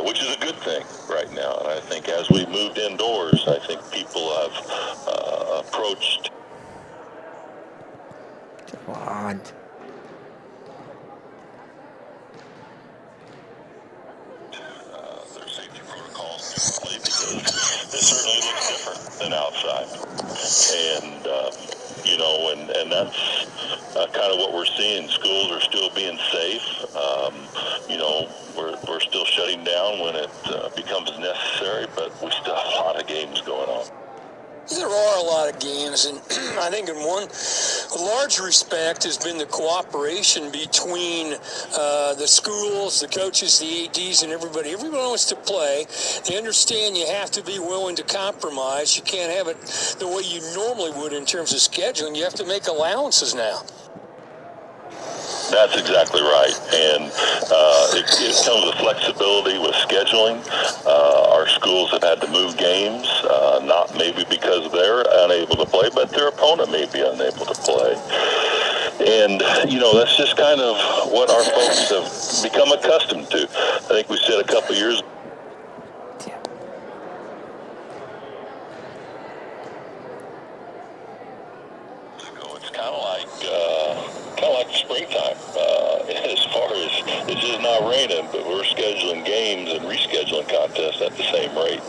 which is a good thing right now. And I think as we've moved indoors, I think people have approached. Come on. Their safety protocols differently, because this certainly looks different than outside. And, you know, and that's kind of what we're seeing. Schools are still being safe. You know, we're still shutting down when it becomes necessary, but we still have a lot of games going on. There are a lot of games, and I think in one large respect has been the cooperation between the schools, the coaches, the ADs, and everybody. Everyone wants to play. They understand you have to be willing to compromise. You can't have it the way you normally would in terms of scheduling. You have to make allowances now. That's exactly right, and it comes with flexibility with scheduling. Our schools have had to move games, not maybe because they're unable to play, but their opponent may be unable to play. And, you know, that's just kind of what our folks have become accustomed to. I think we said a couple of years ago. It's kind of like springtime. As far as it's just not raining, but we're scheduling games and rescheduling contests at the same rate.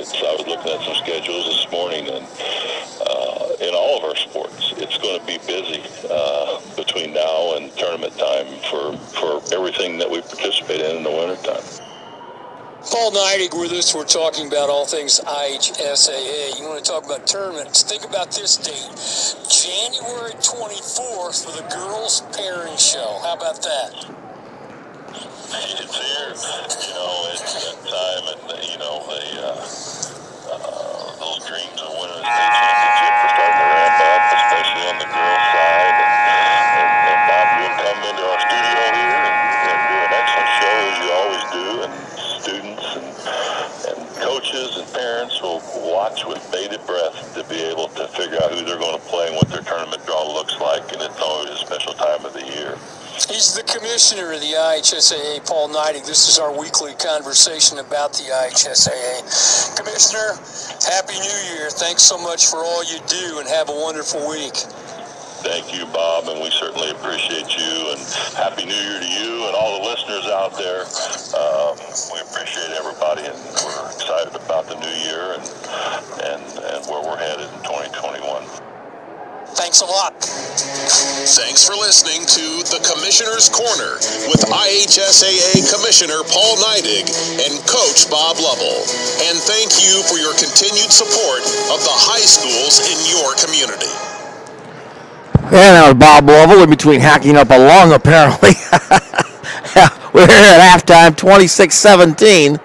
I was looking at some schedules this morning, and in all of our sports, it's going to be busy between now and tournament time for everything that we participate in the wintertime. Paul Neidig with us. We're talking about all things IHSAA. You want to talk about tournaments? Think about this date, January 24th for the girls' pairing show. How about that? It's here. You know, it's that time, and you know, those dreams of winning a state championship are starting to ramp up, especially on the girls' side. And Bob, you'll come into our studio here and do an excellent show as you always do, and students and coaches and parents will watch with bated breath to be able to figure out who they're going to play and what their tournament draw looks like, and it's always a special time of the year. He's the commissioner of the IHSAA, Paul Neidig. This is our weekly conversation about the IHSAA. Commissioner, Happy New Year. Thanks so much for all you do, and have a wonderful week. Thank you, Bob, and we certainly appreciate you, and Happy New Year to you and all the listeners out there. We appreciate everybody, and we're excited about the new year and where we're headed in 2021. Thanks a lot. Thanks for listening to The Commissioner's Corner with IHSAA Commissioner Paul Neidig and Coach Bob Lovell. And thank you for your continued support of the high schools in your community. And that was Bob Lovell in between hacking up a lung, apparently. We're here at halftime, 26-17,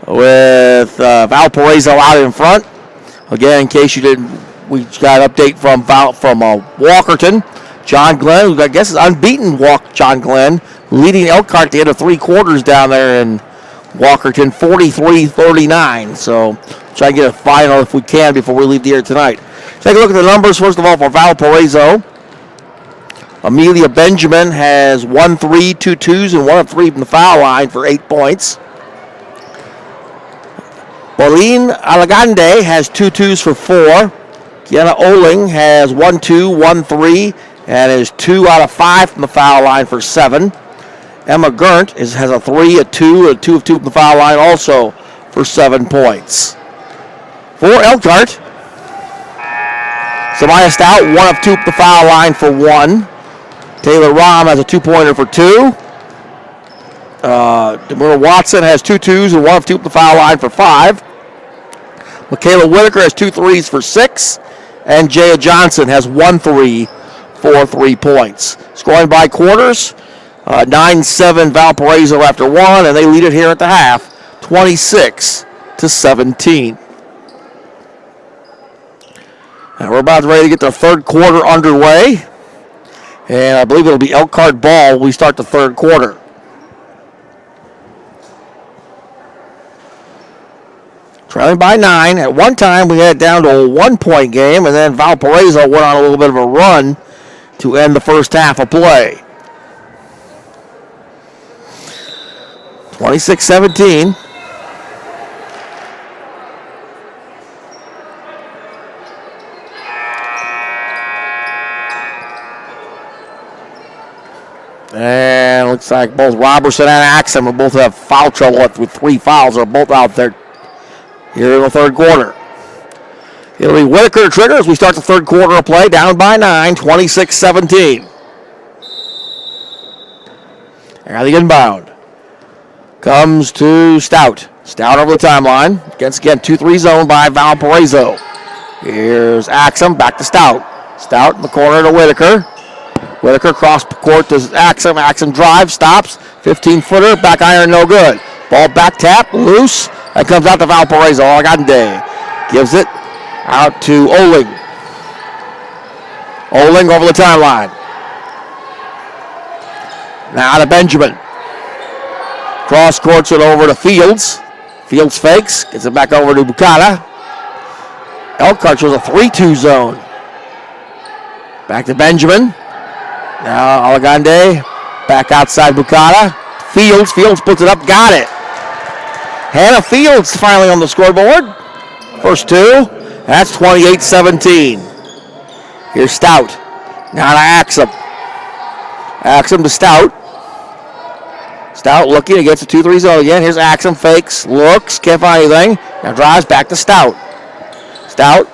with Valparaiso out in front. Again, in case you didn't, we got an update from Walkerton. John Glenn, who I guess is unbeaten, John Glenn, leading Elkhart at the end of three quarters down there in Walkerton, 43-39. So try to get a final if we can before we leave the air tonight. Take a look at the numbers, first of all, for Valparaiso. Amelia Benjamin has 1 3, 2 twos, and 1 of 3 from the foul line for 8 points. Pauline Alagande has 2 twos for 4. Kiana Oling has 1 2, 1 3, and is 2 out of 5 from the foul line for 7. Emma Gurnt has a 3, a 2, a 2 of 2 from the foul line also for 7 points. For Elkhart, Samaya Stout, 1 of 2 from the foul line for 1. Taylor Rahm has a 2-pointer for 2. Demura Watson has 2 twos and 1 of 2 from the foul line for 5. Michaela Whitaker has 2 threes for 6. And Jaya Johnson has 1 3 for 3 points. Scoring by quarters, 9-7 Valparaiso after 1, and they lead it here at the half, 26-17. Now we're about ready to get the third quarter underway, and I believe it'll be Elkhart ball when we start the third quarter. Trailing by 9. At one time, we had it down to a 1-point game, and then Valparaiso went on a little bit of a run to end the first half of play. 26-17. And looks like both Robertson and Axum will both have foul trouble with 3 fouls. Are both out there here in the third quarter. It'll be Whitaker to trigger as we start the third quarter of play, down by 9, 26-17. And the inbound comes to Stout. Stout over the timeline. Against, again, 2-3 zone by Valparaiso. Here's Axum, back to Stout. Stout in the corner to Whitaker. Whitaker cross court to Axum. Axum drives, stops. 15-footer, back iron, no good. Ball back tap, loose. That comes out to Valparaiso. Alagande gives it out to Oling. Oling over the timeline. Now to Benjamin. Cross courts it over to Fields. Fields fakes, gets it back over to Bucata. Elkhart shows a 3-2 zone. Back to Benjamin. Now Alagande back outside Bucata. Fields puts it up, got it. Hannah Fields finally on the scoreboard. First 2. That's 28-17. Here's Stout. Now to Axum. Axum to Stout. Stout looking against the 2-3 zone again. Here's Axum, fakes, looks, can't find anything. Now drives back to Stout. Stout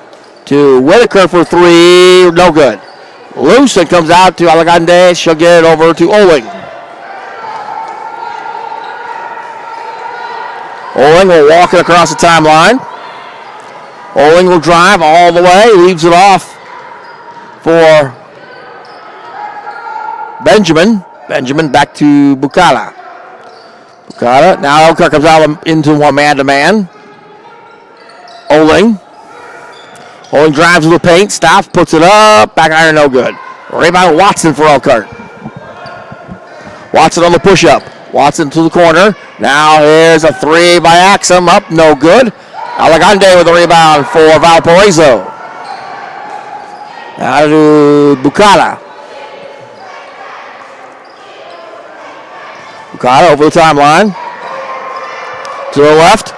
to Whitaker for 3, no good. Loose and comes out to Alagande. She'll get it over to Oling. Oling will walk it across the timeline. Oling will drive all the way, leaves it off for Benjamin. Benjamin back to Bucata. Bucata, now Elkhart comes out into one man-to-man. Oling drives to the paint, stops, puts it up, back iron, no good. Rebound Watson for Elkhart. Watson on the push-up. Watson to the corner. Now here's a 3 by Axum, up, no good. Alagande with the rebound for Valparaiso. Now to Bucata. Bucata over the timeline. To the left.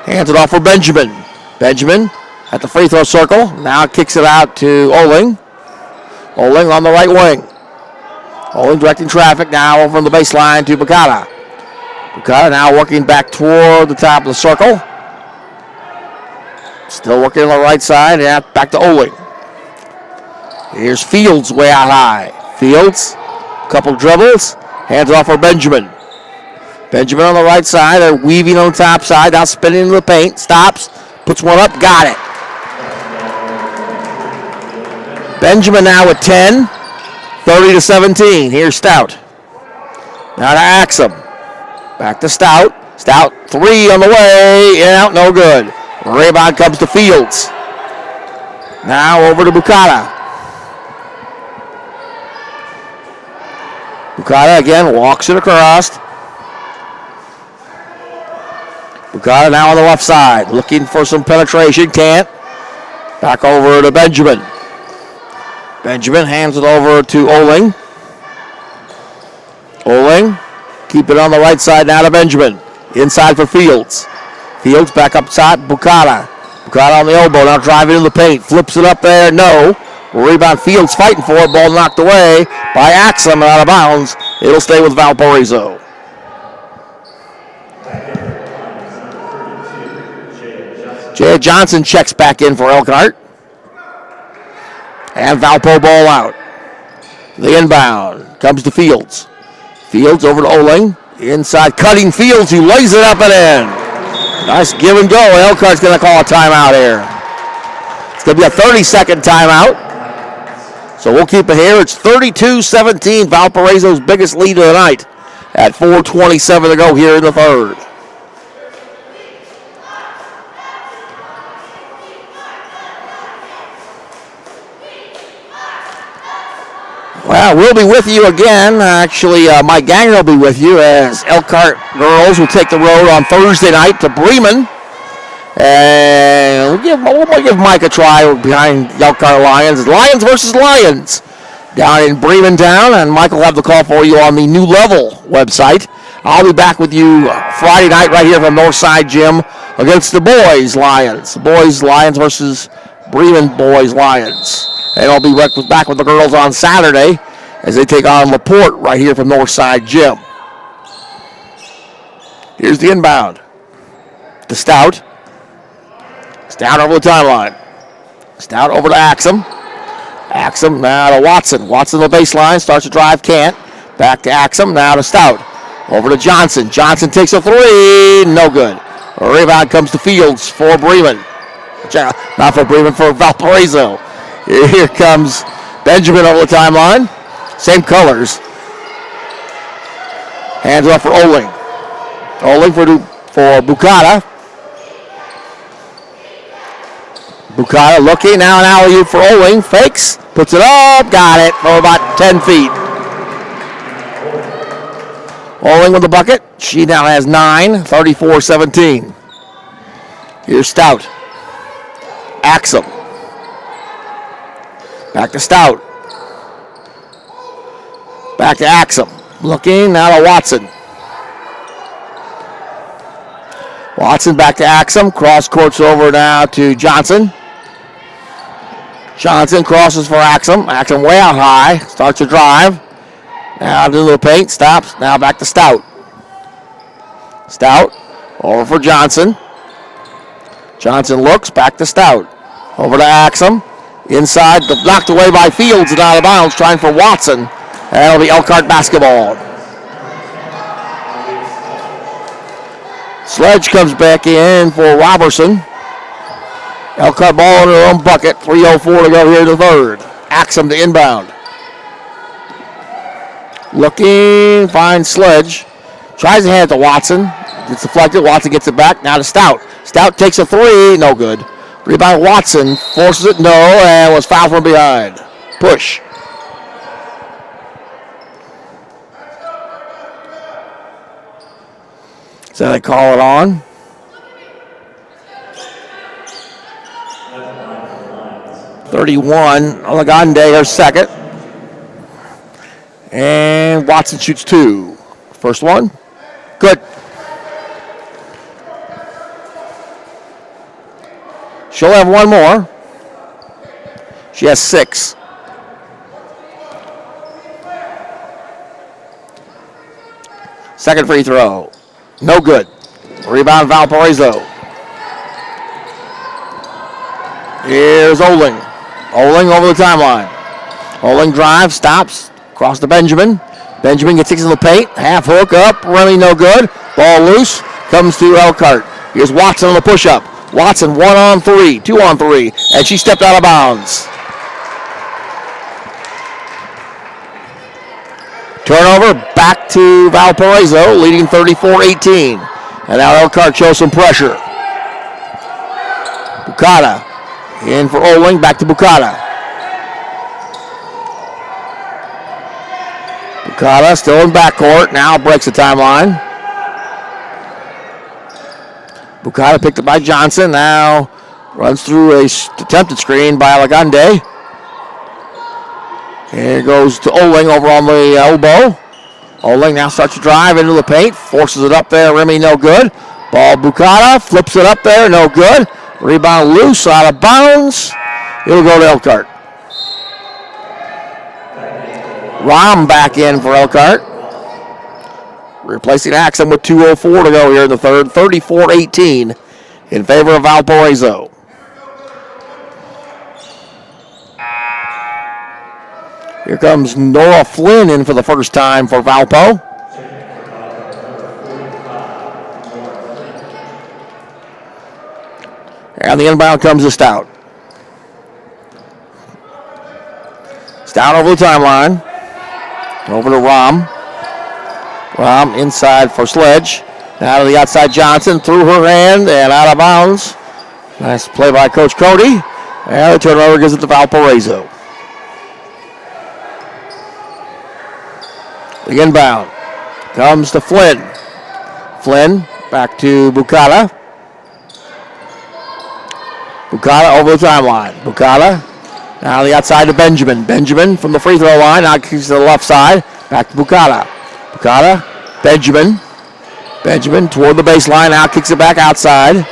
Hands it off for Benjamin. Benjamin at the free throw circle. Now kicks it out to Oling. Oling on the right wing. Oling directing traffic now over on the baseline to Bucata. Bucata now working back toward the top of the circle. Still working on the right side and back to Oling. Here's Fields way out high. Fields, couple dribbles, hands off for Benjamin. Benjamin on the right side, they're weaving on the top side, now spinning into the paint, stops, puts one up, got it. Benjamin now with 10, 30-17. Here's Stout. Now to Axum. Back to Stout. Stout, 3 on the way, in out, no good. Rebound comes to Fields. Now over to Bucata. Bucata again walks it across. Bucata now on the left side, looking for some penetration, can't. Back over to Benjamin. Benjamin hands it over to Oling. Oling, keep it on the right side now to Benjamin. Inside for Fields. Fields back up top, Bukata. Bukata on the elbow, now driving in the paint. Flips it up there, no. Rebound, Fields fighting for it. Ball knocked away by Axum out of bounds. It'll stay with Valparaiso. Jay Johnson checks back in for Elkhart. And Valpo ball out. The inbound comes to Fields. Fields over to Oling. Inside cutting Fields, who lays it up and in. Nice give and go. Elkhart's going to call a timeout here. It's going to be a 30-second timeout. So we'll keep it here. It's 32-17, Valparaiso's biggest lead of the night at 4:27 to go here in the third. Well, we'll be with you again. Actually, Mike Ganger will be with you as Elkhart girls will take the road on Thursday night to Bremen. And we'll give Mike a try behind Elkhart Lions. Lions versus Lions down in Bremen Town. And Mike will have the call for you on the New Level website. I'll be back with you Friday night right here from Northside Gym against the boys Lions. The boys Lions versus Bremen boys Lions. And I'll be back with the girls on Saturday as they take on LaPorte right here from Northside Gym. Here's the inbound. To Stout. Stout over the timeline. Stout over to Axum. Axum now to Watson. Watson on the baseline. Starts to drive. Can't. Back to Axum. Now to Stout. Over to Johnson. Johnson takes a three. No good. A rebound comes to Fields for Bremen. Not for Bremen, for Valparaiso. Here comes Benjamin over the timeline. Same colors. Hands off for Oling. Oling for Bukata. Bukata looking. Now an alley-oop for Oling. Fakes. Puts it up. Got it from about 10 feet. Oling with the bucket. She now has 9. 34-17. Here's Stout. Axum. Back to Stout. Back to Axum. Looking, now to Watson. Watson back to Axum. Cross courts over now to Johnson. Johnson crosses for Axum. Axum way out high. Starts to drive. Now to the paint. Stops. Now back to Stout. Stout. Over for Johnson. Johnson looks. Back to Stout. Over to Axum. Inside, knocked away by Fields and out of bounds, trying for Watson. And it'll be Elkhart basketball. Sledge comes back in for Robertson. Elkhart ball in their own bucket. 3:04 to go here in the third. Axum to inbound. Looking, finds Sledge. Tries to hand it to Watson. Gets deflected. Watson gets it back. Now to Stout. Stout takes a three. No good. Rebound Watson, forces it, no, and was fouled from behind. Push. So they call it on. .31, Olagande, her second. And Watson shoots 2. First one, good. She'll have one more. She has 6. Second free throw. No good. Rebound Valparaiso. Here's Oling. Oling over the timeline. Oling drives, stops, across to Benjamin. Benjamin gets 6 in the paint. Half hook up, running no good. Ball loose, comes to Elkhart. Here's Watson on the push-up. Watson 1-on-3, 2-on-3, and she stepped out of bounds. Turnover back to Valparaiso, leading 34-18. And now Elkhart shows some pressure. Bukata in for Oling, back to Bukata. Bukata still in backcourt, now breaks the timeline. Bukata picked up by Johnson, now runs through a attempted screen by Alagande. Here goes to Oling over on the elbow. Oling now starts to drive into the paint. Forces it up there. Remy, no good. Ball Bucata. Flips it up there. No good. Rebound loose. Out of bounds. It'll go to Elkhart. Rom back in for Elkhart. Replacing Axum with 2:04 to go here in the third. 34-18 in favor of Valparaiso. Here comes Noah Flynn in for the first time for Valpo. And the inbound comes to Stout. Stout over the timeline. Over to Rom. Rom inside for Sledge. Now to the outside Johnson. Through her hand and out of bounds. Nice play by Coach Cody. And the turnover gives it to Valparaiso. The inbound comes to Flynn. Flynn back to Bucata. Bucata over the timeline. Bucata now the outside to Benjamin. Benjamin from the free throw line. Now kicks to the left side. Back to Bucata. Bucata. Benjamin. Benjamin toward the baseline. Now kicks it back outside.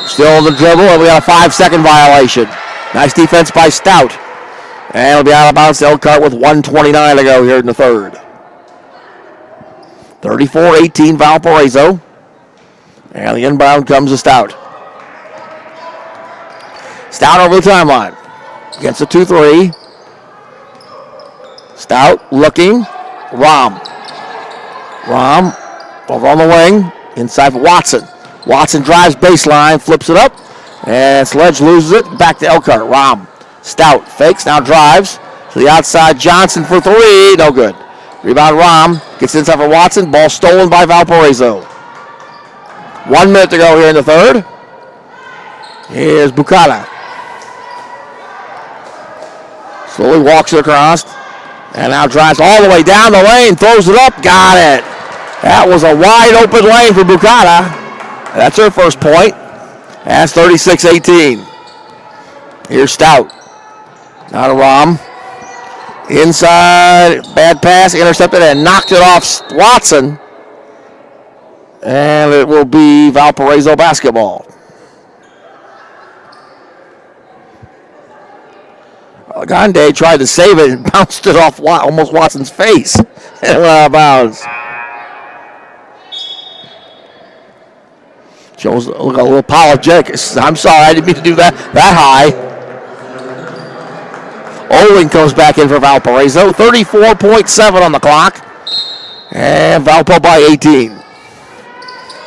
Still on the dribble. And we got a 5-second violation. Nice defense by Stout. And it'll be out of bounds to Elkhart with 1:29 to go here in the third. 34-18 Valparaiso. And the inbound comes to Stout. Stout over the timeline. Gets a 2-3. Stout looking. Rom. Rom over on the wing. Inside for Watson. Watson drives baseline. Flips it up. And Sledge loses it. Back to Elkhart. Rom. Stout fakes, now drives to the outside. Johnson for three, no good. Rebound Rom, gets inside for Watson. Ball stolen by Valparaiso. 1 minute to go here in the third. Here's Bucata. Slowly walks it across. And now drives all the way down the lane. Throws it up, got it. That was a wide open lane for Bucata. That's her first point. That's 36-18. Here's Stout. Now to Rom. Inside, bad pass, intercepted and knocked it off Watson. And it will be Valparaiso basketball. Gande tried to save it and bounced it off almost Watson's face. And went out of bounds. Shows a little apologetic. I'm sorry, I didn't mean to do that high. Oling comes back in for Valparaiso. 34.7 on the clock. And Valpo by 18.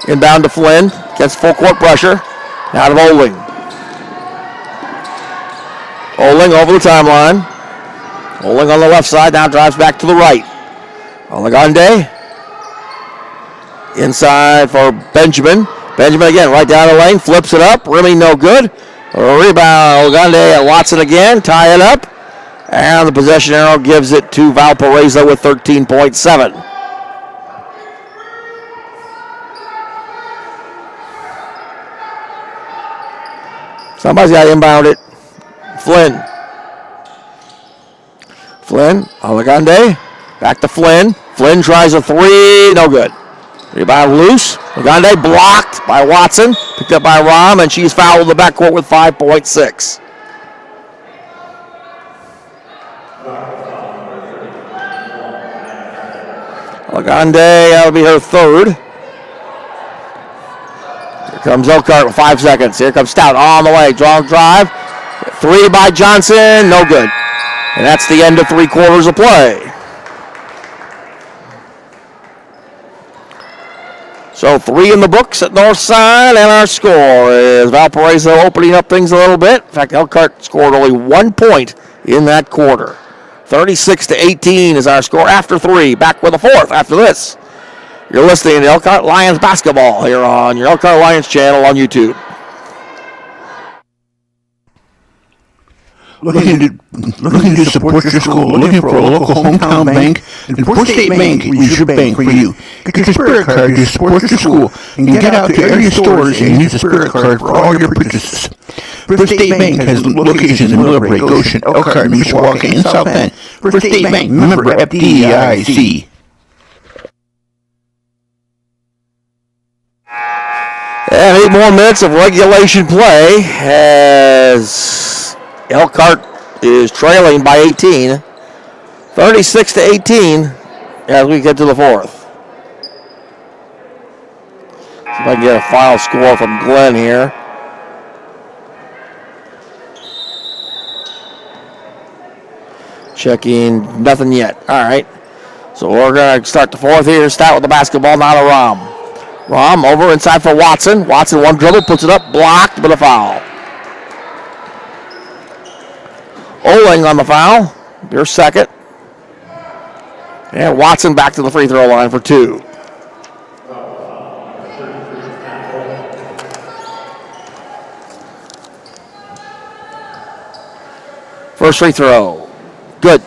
Inbound to Flynn. Gets full court pressure. Out of Oling. Oling over the timeline. Oling on the left side. Now drives back to the right. Olagande. Inside for Benjamin. Benjamin again right down the lane. Flips it up. Really no good. A rebound. Olagande and Watson again. Tie it up. And the possession arrow gives it to Valparaiso with 13.7. Somebody's got to inbound it. Flynn. Flynn. Olagande. Back to Flynn. Flynn tries a three. No good. Rebound loose. Olagande blocked by Watson. Picked up by Rom, and she's fouled in the backcourt with 5.6. Olagande, that'll be her third. Here comes Elkhart with 5 seconds. Here comes Stout on the way. Draw drive. Three by Johnson. No good. And that's the end of 3 quarters of play. So 3 in the books at Northside, and our score is Valparaiso opening up things a little bit. In fact, Elkhart scored only 1 point in that quarter. 36-18 is our score after 3. Back with a 4th after this. You're listening to Elkhart Lions basketball here on your Elkhart Lions channel on YouTube. looking to support your school, looking for a local hometown bank, and First State Bank is your bank for you. Get your Spirit Card to support your school and get out to area stores and use the Spirit Card for all your purchases. First State Bank has locations in Millbrae, Goshen, Elkhart, Mishawaka, and South Bend. First State Bank, member FDIC. And 8 more minutes of regulation play as Elkhart is trailing by 18, 36-18 as we get to the fourth. See if I can get a final score from Glenn here. Checking, nothing yet. All right. So we're going to start the fourth here. Start with the basketball, now to Rom. Rom over inside for Watson. Watson, one dribble, puts it up, blocked, but a foul. Oling on the foul. Your second. And Watson back to the free throw line for 2. First free throw. Good.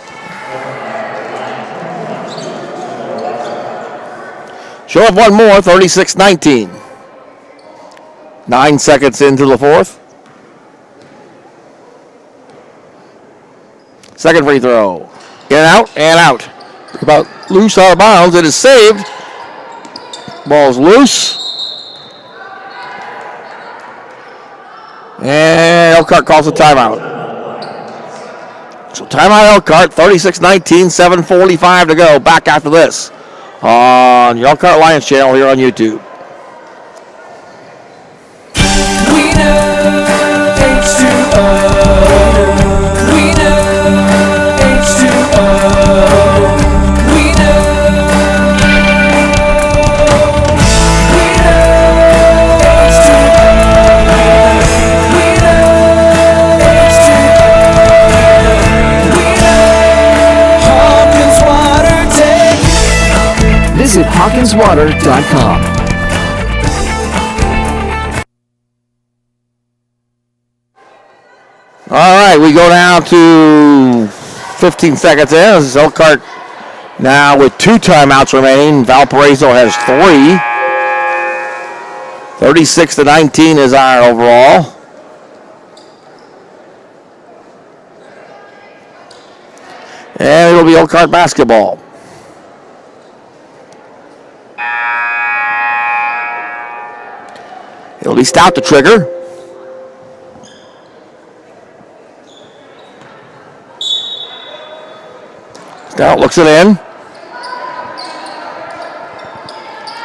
Show of one more, 36-19. 9 seconds into the fourth. Second free throw. In and out, and out. About loose out of bounds. It is saved. Ball's loose. And Elkhart calls a timeout. So timeout Elkhart, 36-19, 7:45 to go. Back after this on your Elkhart Lions channel here on YouTube. We know H2O. We know H2O. We know. We know H2O. We know H2O. We know Hawkins Water Tech. Visit HawkinsWater.com. All right, we go down to 15 seconds in. This is Elkhart now with 2 timeouts remaining. Valparaiso has 3. 36-19 is our overall. And it'll be Elkhart basketball. It'll be Stout to trigger. Stout looks it in.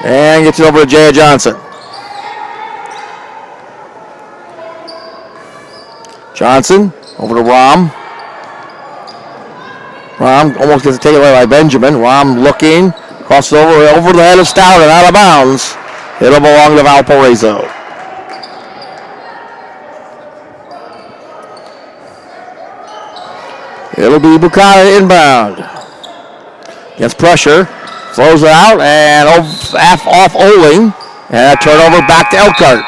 And gets it over to Jay Johnson. Johnson over to Rom. Rom almost gets taken away by Benjamin. Rom looking. Crosses over the head of Stout and out of bounds. It'll belong to Valparaiso. It'll be Buchanan inbound. Gets pressure. Throws it out and off Oling. And a turnover back to Elkhart.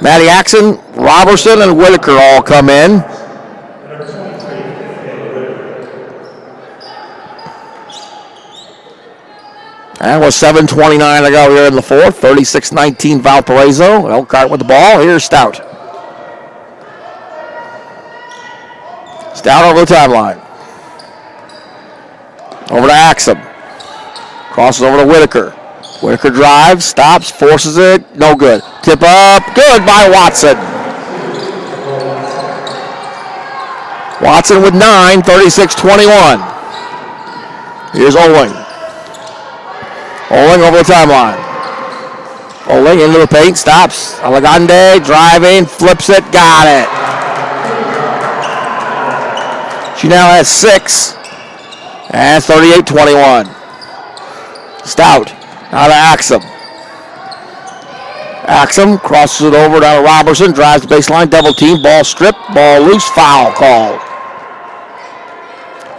Matty Axon, Robertson, and Whitaker all come in. And with 7:29 to go here in the fourth. 36-19 Valparaiso. Elkhart with the ball. Here's Stout. Stout over the timeline. Over to Axum. Crosses over to Whitaker. Whitaker drives, stops, forces it. No good. Tip up. Good by Watson. Watson with 9, 36-21. Here's Oling. Oling over the timeline. Oling into the paint, stops. Alagande driving, flips it, got it. She now has 6. And it's 38-21. Stout out of Axum. Axum crosses it over down to Robertson, drives the baseline, double team, ball stripped, ball loose, foul called.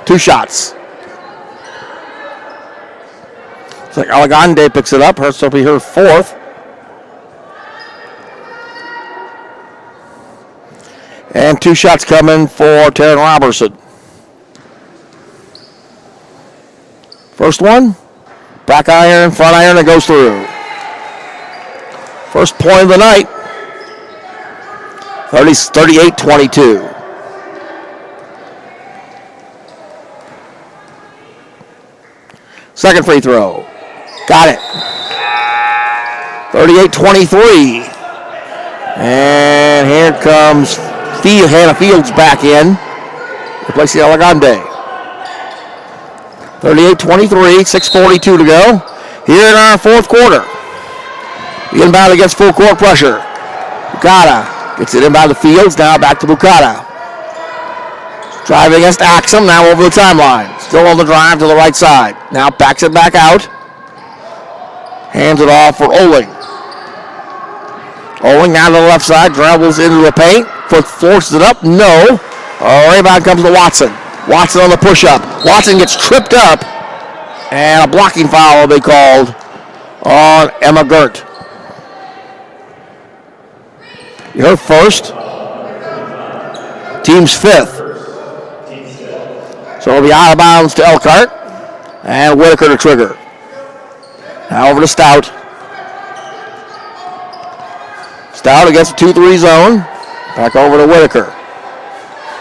2 shots. It's like Alagande picks it up. This will be her 4th. And 2 shots coming for Taryn Robertson. First one, back iron, front iron, that goes through. First point of the night, 38-22. Second free throw, got it. 38-23. And here comes Hannah Fields back in, replacing Elegante. 38-23, 6:42 to go. Here in our fourth quarter. Inbound against full court pressure. Bukata gets it inbound the Fields, now back to Bukata. Driving against Axum, now over the timeline. Still on the drive to the right side. Now backs it back out. Hands it off for Oling. Oling now to the left side, dribbles into the paint. Forces it up, no. Rebound comes to Watson. Watson on the push-up. Watson gets tripped up, and a blocking foul will be called on Emma Gert. Her first, team's 5th. So it'll be out of bounds to Elkhart, and Whitaker to trigger. Now over to Stout. Stout against the 2-3 zone. Back over to Whitaker.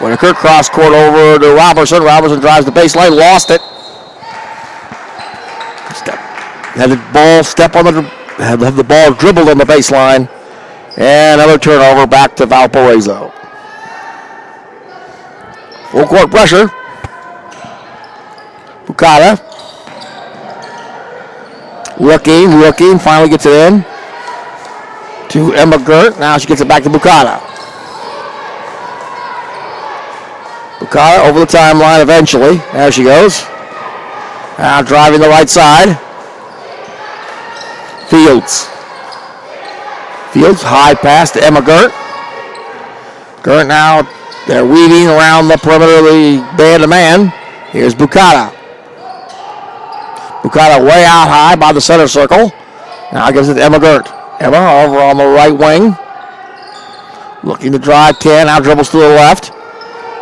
Whitaker cross court over to Robertson. Robertson drives the baseline, lost it. Had the ball dribbled on the baseline. And another turnover back to Valparaiso. Full court pressure. Bukata. Looking, finally gets it in to Emma Gert. Now she gets it back to Bukata. Bukata over the timeline eventually. There she goes. Now driving the right side. Fields high pass to Emma Gert. Gert now, they're weaving around the perimeter of the man-to-man. Here's Bukata. Bukata way out high by the center circle. Now gives it to Emma Gert. Emma over on the right wing. Looking to drive 10, now dribbles to the left.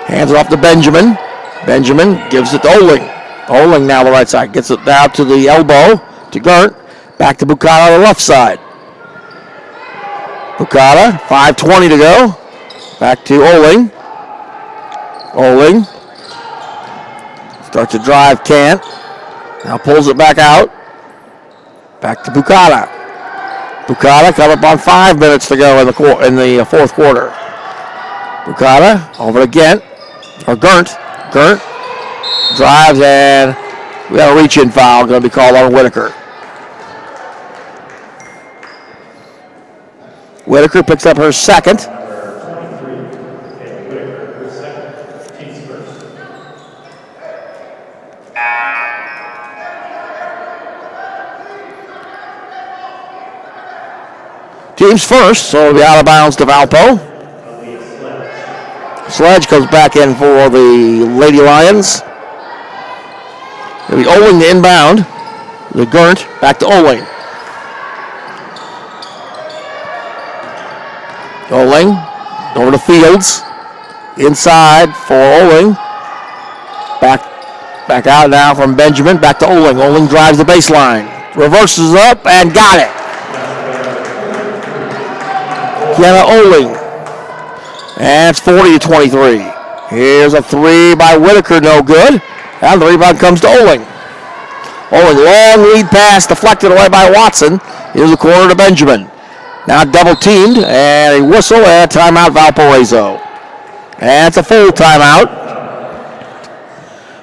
Hands it off to Benjamin. Benjamin gives it to Oling. Oling now the right side. Gets it down to the elbow to Gert. Back to Bukata on the left side. Bukata, 5:20 to go. Back to Oling. Oling starts to drive, can't. Now pulls it back out. Back to Bukata. Bukata coming up on 5 minutes to go in the fourth quarter. Bukata over again. Or Gert. Gert drives, and we got a reach-in foul going to be called on Whitaker. Whitaker picks up her second. Team's first, so it'll be out of bounds to Valpo. Sledge comes back in for the Lady Lions. It'll be Oling to inbound. The Gert back to Oling. Oling over to Fields. Inside for Oling. Back out now from Benjamin. Back to Oling. Oling drives the baseline. Reverses up and got it. Kiana Oling. And it's 40-23. Here's a three by Whitaker, no good. And the rebound comes to Oling. Oling, long lead pass deflected away by Watson. Here's the corner to Benjamin. Now double teamed, and a whistle and a timeout Valparaiso. And it's a full timeout.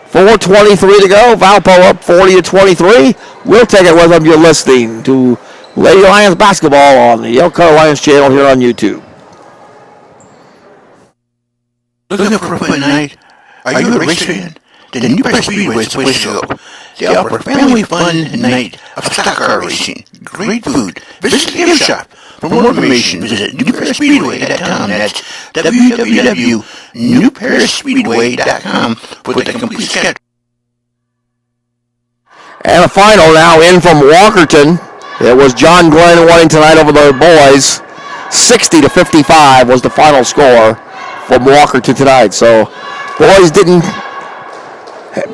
4:23 to go. Valpo up 40-23. We'll take it with them. You're listening to Lady Lions basketball on the Elkhart Lions channel here on YouTube. Looking for a fun night? Are you a race fan? Then New Press Speedway is the place to go. They offer family fun night of stock car racing, great food, visit the gift shop. For more information, visit newparisspeedway.com. That's www.newparisspeedway.com for the complete schedule. And a final now in from Walkerton. It was John Glenn winning tonight over the boys. 60-55 was the final score from Walker to tonight. So boys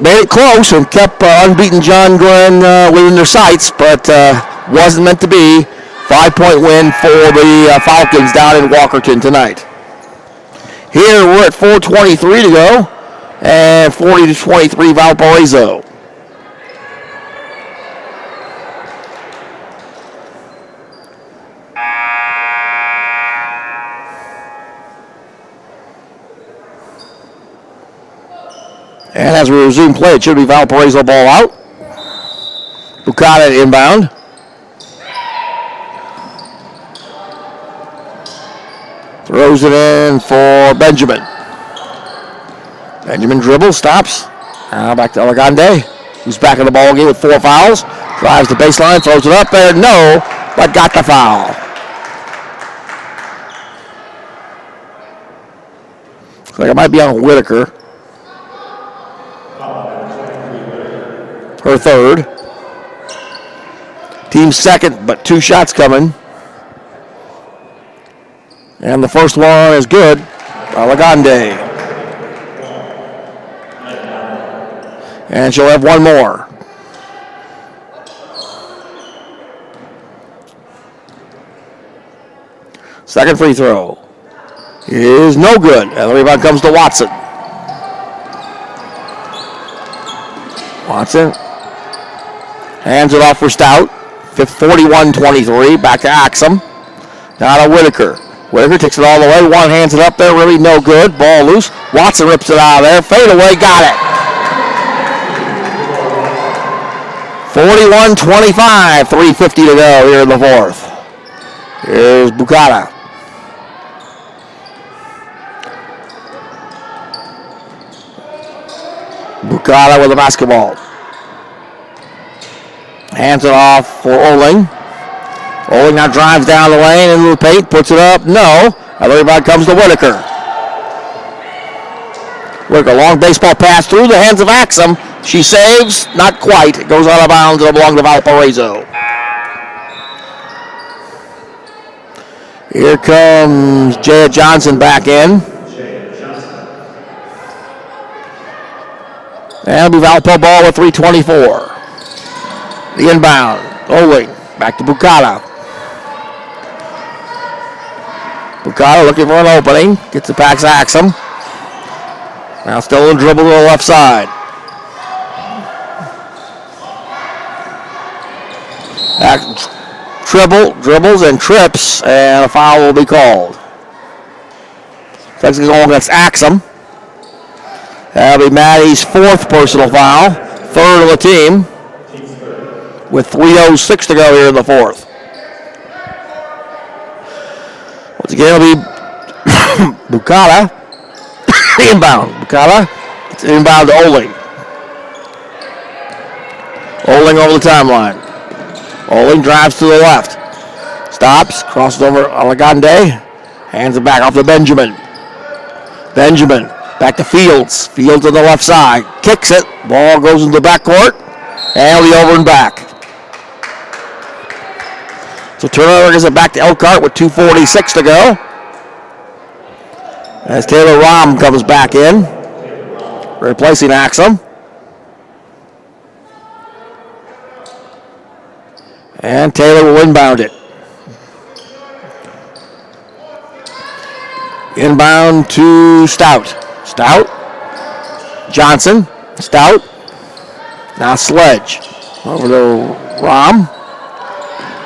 made it close and kept unbeaten John Glenn within their sights, but wasn't meant to be. 5-point win for the Falcons down in Walkerton tonight. Here we're at 4:23 to go, and 40-23 Valparaiso. And as we resume play, it should be Valparaiso ball out. Bucata inbound. Throws it in for Benjamin. Benjamin dribbles, stops. Now back to Elegante, who's back in the ball game with 4 fouls. Drives the baseline, throws it up there. No, but got the foul. Looks like it might be on Whitaker. Her third. Team second, but 2 shots coming. And the first one is good. Elegante. And she'll have one more. Second free throw is no good. And the rebound comes to Watson. Watson hands it off for Stout. 41-23. Back to Axum. Now to Whitaker. Whitaker takes it all the way. One hands it up there. Really no good. Ball loose. Watson rips it out of there. Fade away. Got it. 41-25. 3:50 to go here in the fourth. Here's Bucata. Bucata with the basketball. Hands it off for Oling. Oling now drives down the lane into the paint, puts it up. No. And the rebound comes to Whitaker. Whitaker, long baseball pass through the hands of Axum. She saves, not quite. It goes out of bounds and belongs to Valparaiso. Here comes Jaya Johnson back in. And it'll be Valpo ball with 3:24. The inbound. Oling. Back to Bucata. Bucata looking for an opening. Gets it past Axum. Now still in dribble to the left side. Dribbles and trips, and a foul will be called. Second goal against Axum. That'll be Maddie's 4th personal foul, 3rd of the team, with 3:06 to go here in the 4th. Once again, it'll be Bucata. Inbound. Bucata. It's inbound to Oling. Oling over the timeline. Oling drives to the left. Stops. Crosses over Elegante. Hands it back off to Benjamin. Benjamin. Back to Fields. Fields on the left side. Kicks it. Ball goes into the backcourt. And it'll be over and back. So turnover gives it back to Elkhart with 2:46 to go. As Taylor Rahm comes back in, replacing Axum. And Taylor will inbound it. Inbound to Stout. Stout. Johnson. Stout. Now Sledge. Over to Rahm.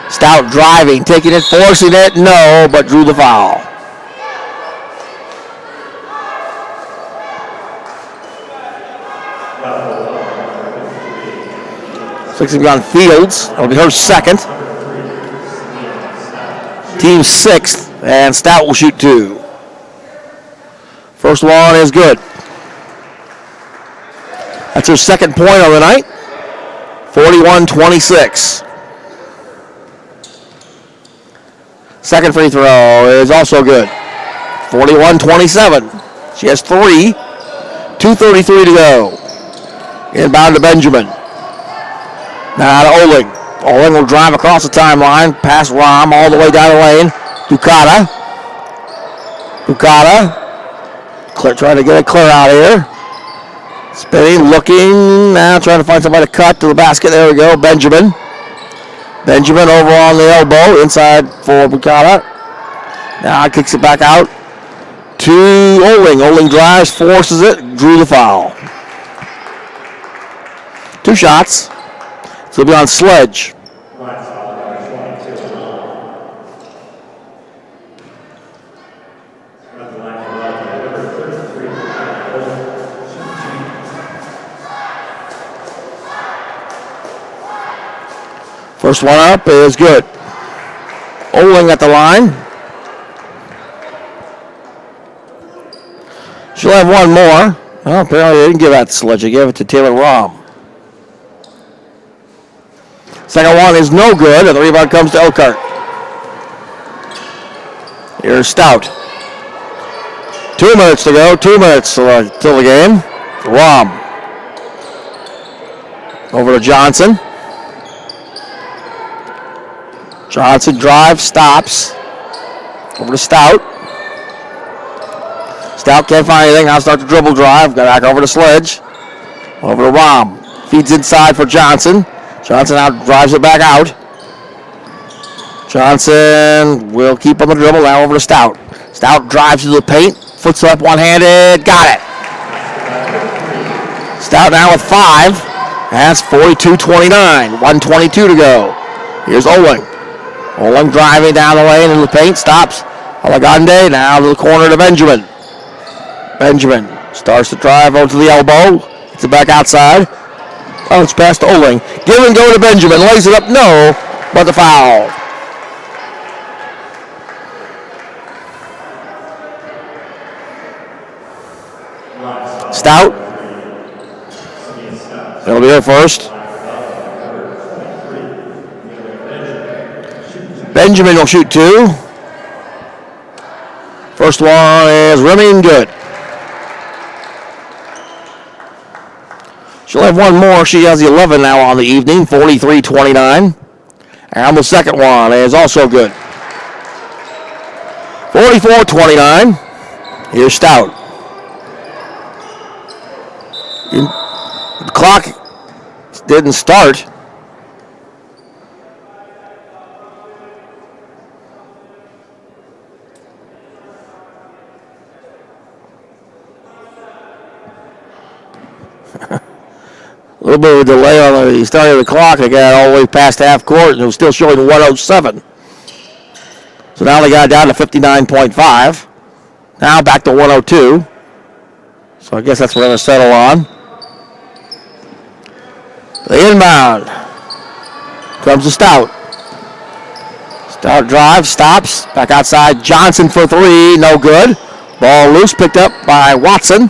Stout driving, taking it, forcing it. No, but drew the foul. Looks like on Fields. That'll be her 2nd. Team 6th, and Stout will shoot 2. First one is good. That's her 2nd point of the night. 41-26. Second free throw is also good. 41-27. She has 3. 2:33 to go. Inbound to Benjamin. Now to Oling. Oling will drive across the timeline, past Rahm, all the way down the lane. Bucata. Trying to get it clear out here. Spinning, looking, now trying to find somebody to cut to the basket. There we go, Benjamin. Benjamin over on the elbow, inside for Bukata. Now kicks it back out to Oling. Oling drives, forces it, drew the foul. 2 shots. So it'll be on Sledge. First one up is good. Oling at the line. She'll have one more. Well, apparently they didn't give that to Sledge. They gave it to Taylor Rom. Second one is no good, and the rebound comes to Elkhart. Here's Stout. 2 minutes to go. 2 minutes till the game. Rom. Over to Johnson. Johnson drives, stops. Over to Stout. Stout can't find anything. Now start the dribble drive. Got back over to Sledge. Over to Rom. Feeds inside for Johnson. Johnson now drives it back out. Johnson will keep on the dribble. Now over to Stout. Stout drives to the paint. Foots up one-handed. Got it. Stout now with 5. That's 42-29. 1:22 to go. Here's Oling. Oling driving down the lane into the paint. Stops. Alagande now to the corner to Benjamin. Benjamin starts to drive over to the elbow. Gets it back outside. Oh, it's past Oling. Give and go to Benjamin. Lays it up. No, but the foul. Stout. It'll be her first. Benjamin will shoot 2. First one is rimming good. She'll have one more. She has the 11 now on the evening, 43-29. And the second one is also good. 44-29. Here's Stout. The clock didn't start. A little bit of a delay on the start of the clock. They got all the way past half court, and it was still showing 107. So now they got it down to 59.5. Now back to 102. So I guess that's what we're going to settle on. The inbound comes to Stout. Stout drives, stops, back outside. Johnson for 3, no good. Ball loose, picked up by Watson.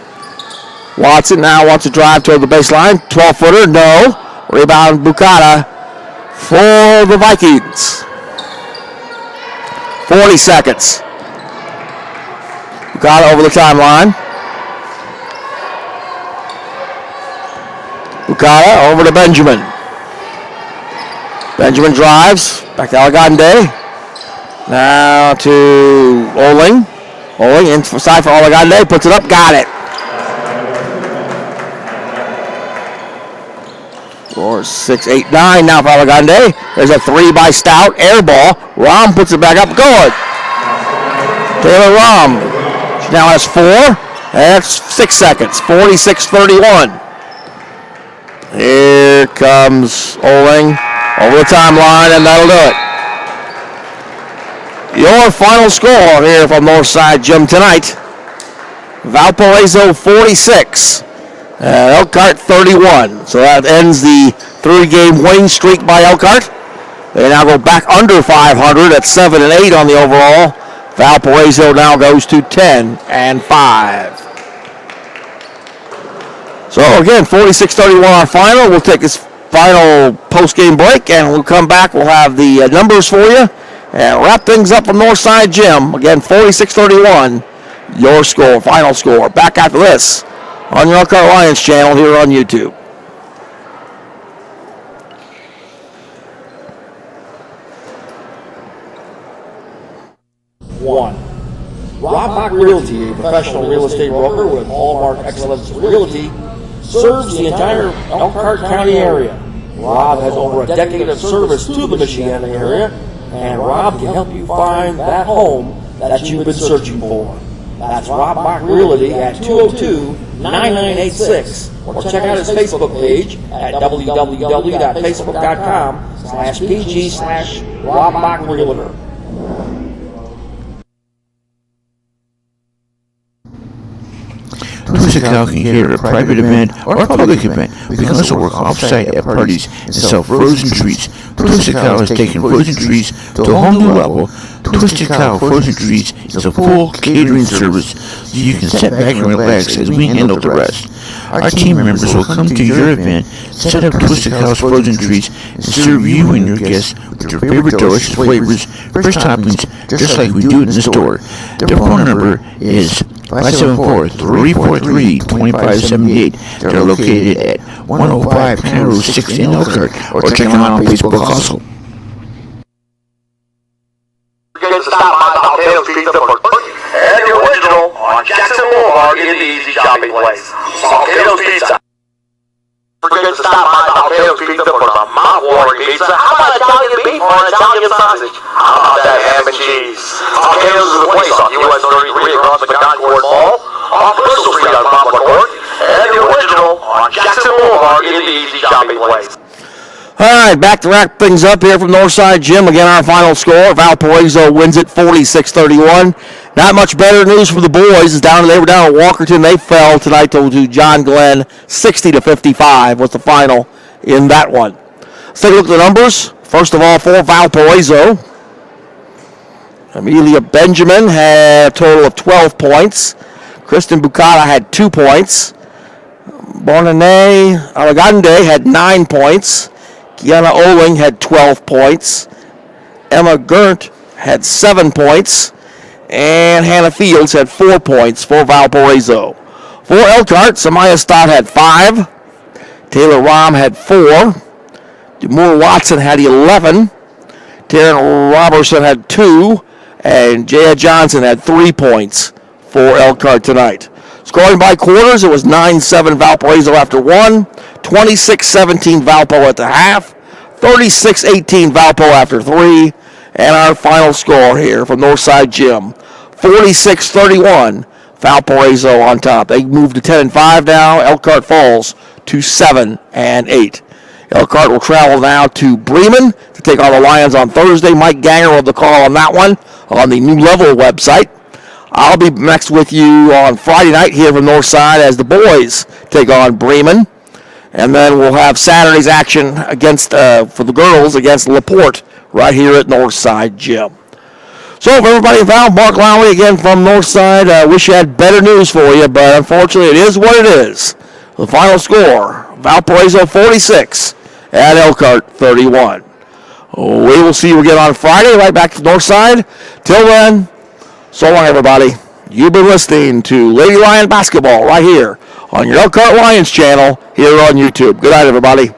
Watson now wants to drive toward the baseline. 12-footer, no. Rebound, Bukata for the Vikings. 40 seconds. Bukata over the timeline. Bukata over to Benjamin. Benjamin drives. Back to Alagande. Now to Oling. Oling inside for Alagande. Puts it up. Got it. 4, 6, 8, 9 now for Alagande. There's a 3 by Stout. Air ball. Rom puts it back up. Good. Taylor Rom. She now has 4. That's 6 seconds. 46-31. Here comes Oling over the timeline, and that'll do it. Your final score here from Northside Gym tonight. Valparaiso 46. Elkhart 31. So that ends the 3-game winning streak by Elkhart. They now go back under 500 at 7-8 on the overall. Valparaiso now goes to 10-5. So again, 46-31 our final. We'll take this final post-game break, and we'll come back. We'll have the numbers for you and wrap things up from Northside Gym. Again, 46-31, your score, final score. Back after this on your Elkhart Lions channel here on YouTube. One. Rob Bach Realty, professional real estate broker with Hallmark Excellence Realty, serves the entire Elkhart County area. Rob has over a decade of service to the Michiana area, and Rob can help you find that home that you've been searching for. That's Rob Bach Realty at 202-9986, or check out his Facebook page at www.facebook.com/pg/Rob Bach Realtor. Twisted Cow can cater a private event or a public event. We can also work off-site at parties and sell frozen treats. Twisted Cow has taken frozen treats to a whole new level. Twisted Cow Frozen Treats is a full catering service, so you can sit back and relax as we handle the rest. Our team members will come to your event, set up Twisted Cow's frozen treats, and serve you and your guests with your favorite delicious flavors, fresh toppings, just like we do in the store. Their phone number is 574-343-2578. They're located at 105 County Road 6 in Elkhart, or check them out on Facebook also. Forget to stop by the Hotel Pizza for and the original on Jackson Boulevard in the easy shopping place. Hotel Pizza. Forget to stop by the Hotel Pizza for the mouth-watering pizza. How about Italian beef or Italian sausage? How about that ham and cheese? Hotels is the place on US 33 across the Concord Mall, off Bristol Street on Poplar Court, and the original on Jackson Boulevard in the easy shopping place. All right, back to wrap things up here from Northside Gym. Again, our final score, Valparaiso wins it 46-31. Not much better news for the boys. They were down at Walkerton. They fell tonight to John Glenn. 60-55 was the final in that one. Let's take a look at the numbers. First of all, for Valparaiso, Amelia Benjamin had a total of 12 points. Kristen Bucata had 2 points. Bonane Aragande had 9 points. Kiana Oling had 12 points. Emma Gert had 7 points. And Hannah Fields had 4 points for Valparaiso. For Elkhart, Samaya Stott had 5. Taylor Rahm had 4. Demore Watson had 11. Taryn Robertson had 2. And Jaya Johnson had 3 points for Elkhart tonight. Scoring by quarters, it was 9-7 Valparaiso after 1. 26-17 Valpo at the half, 36-18 Valpo after 3, and our final score here from Northside Gym, 46-31 Valparaiso on top. They moved to 10-5 now. Elkhart falls to 7-8. Elkhart will travel now to Bremen to take on the Lions on Thursday. Mike Ganger will have the call on that one on the New Level website. I'll be next with you on Friday night here from Northside as the boys take on Bremen. And then we'll have Saturday's action against for the girls against LaPorte right here at Northside Gym. So for everybody involved, Mark Lowry again from Northside. Wish I had better news for you, but unfortunately it is what it is. The final score, Valparaiso 46 and Elkhart 31. We will see you again on Friday right back to Northside. Till then, so long everybody. You've been listening to Lady Lion Basketball right here on your Elkhart Lions channel here on YouTube. Good night, everybody.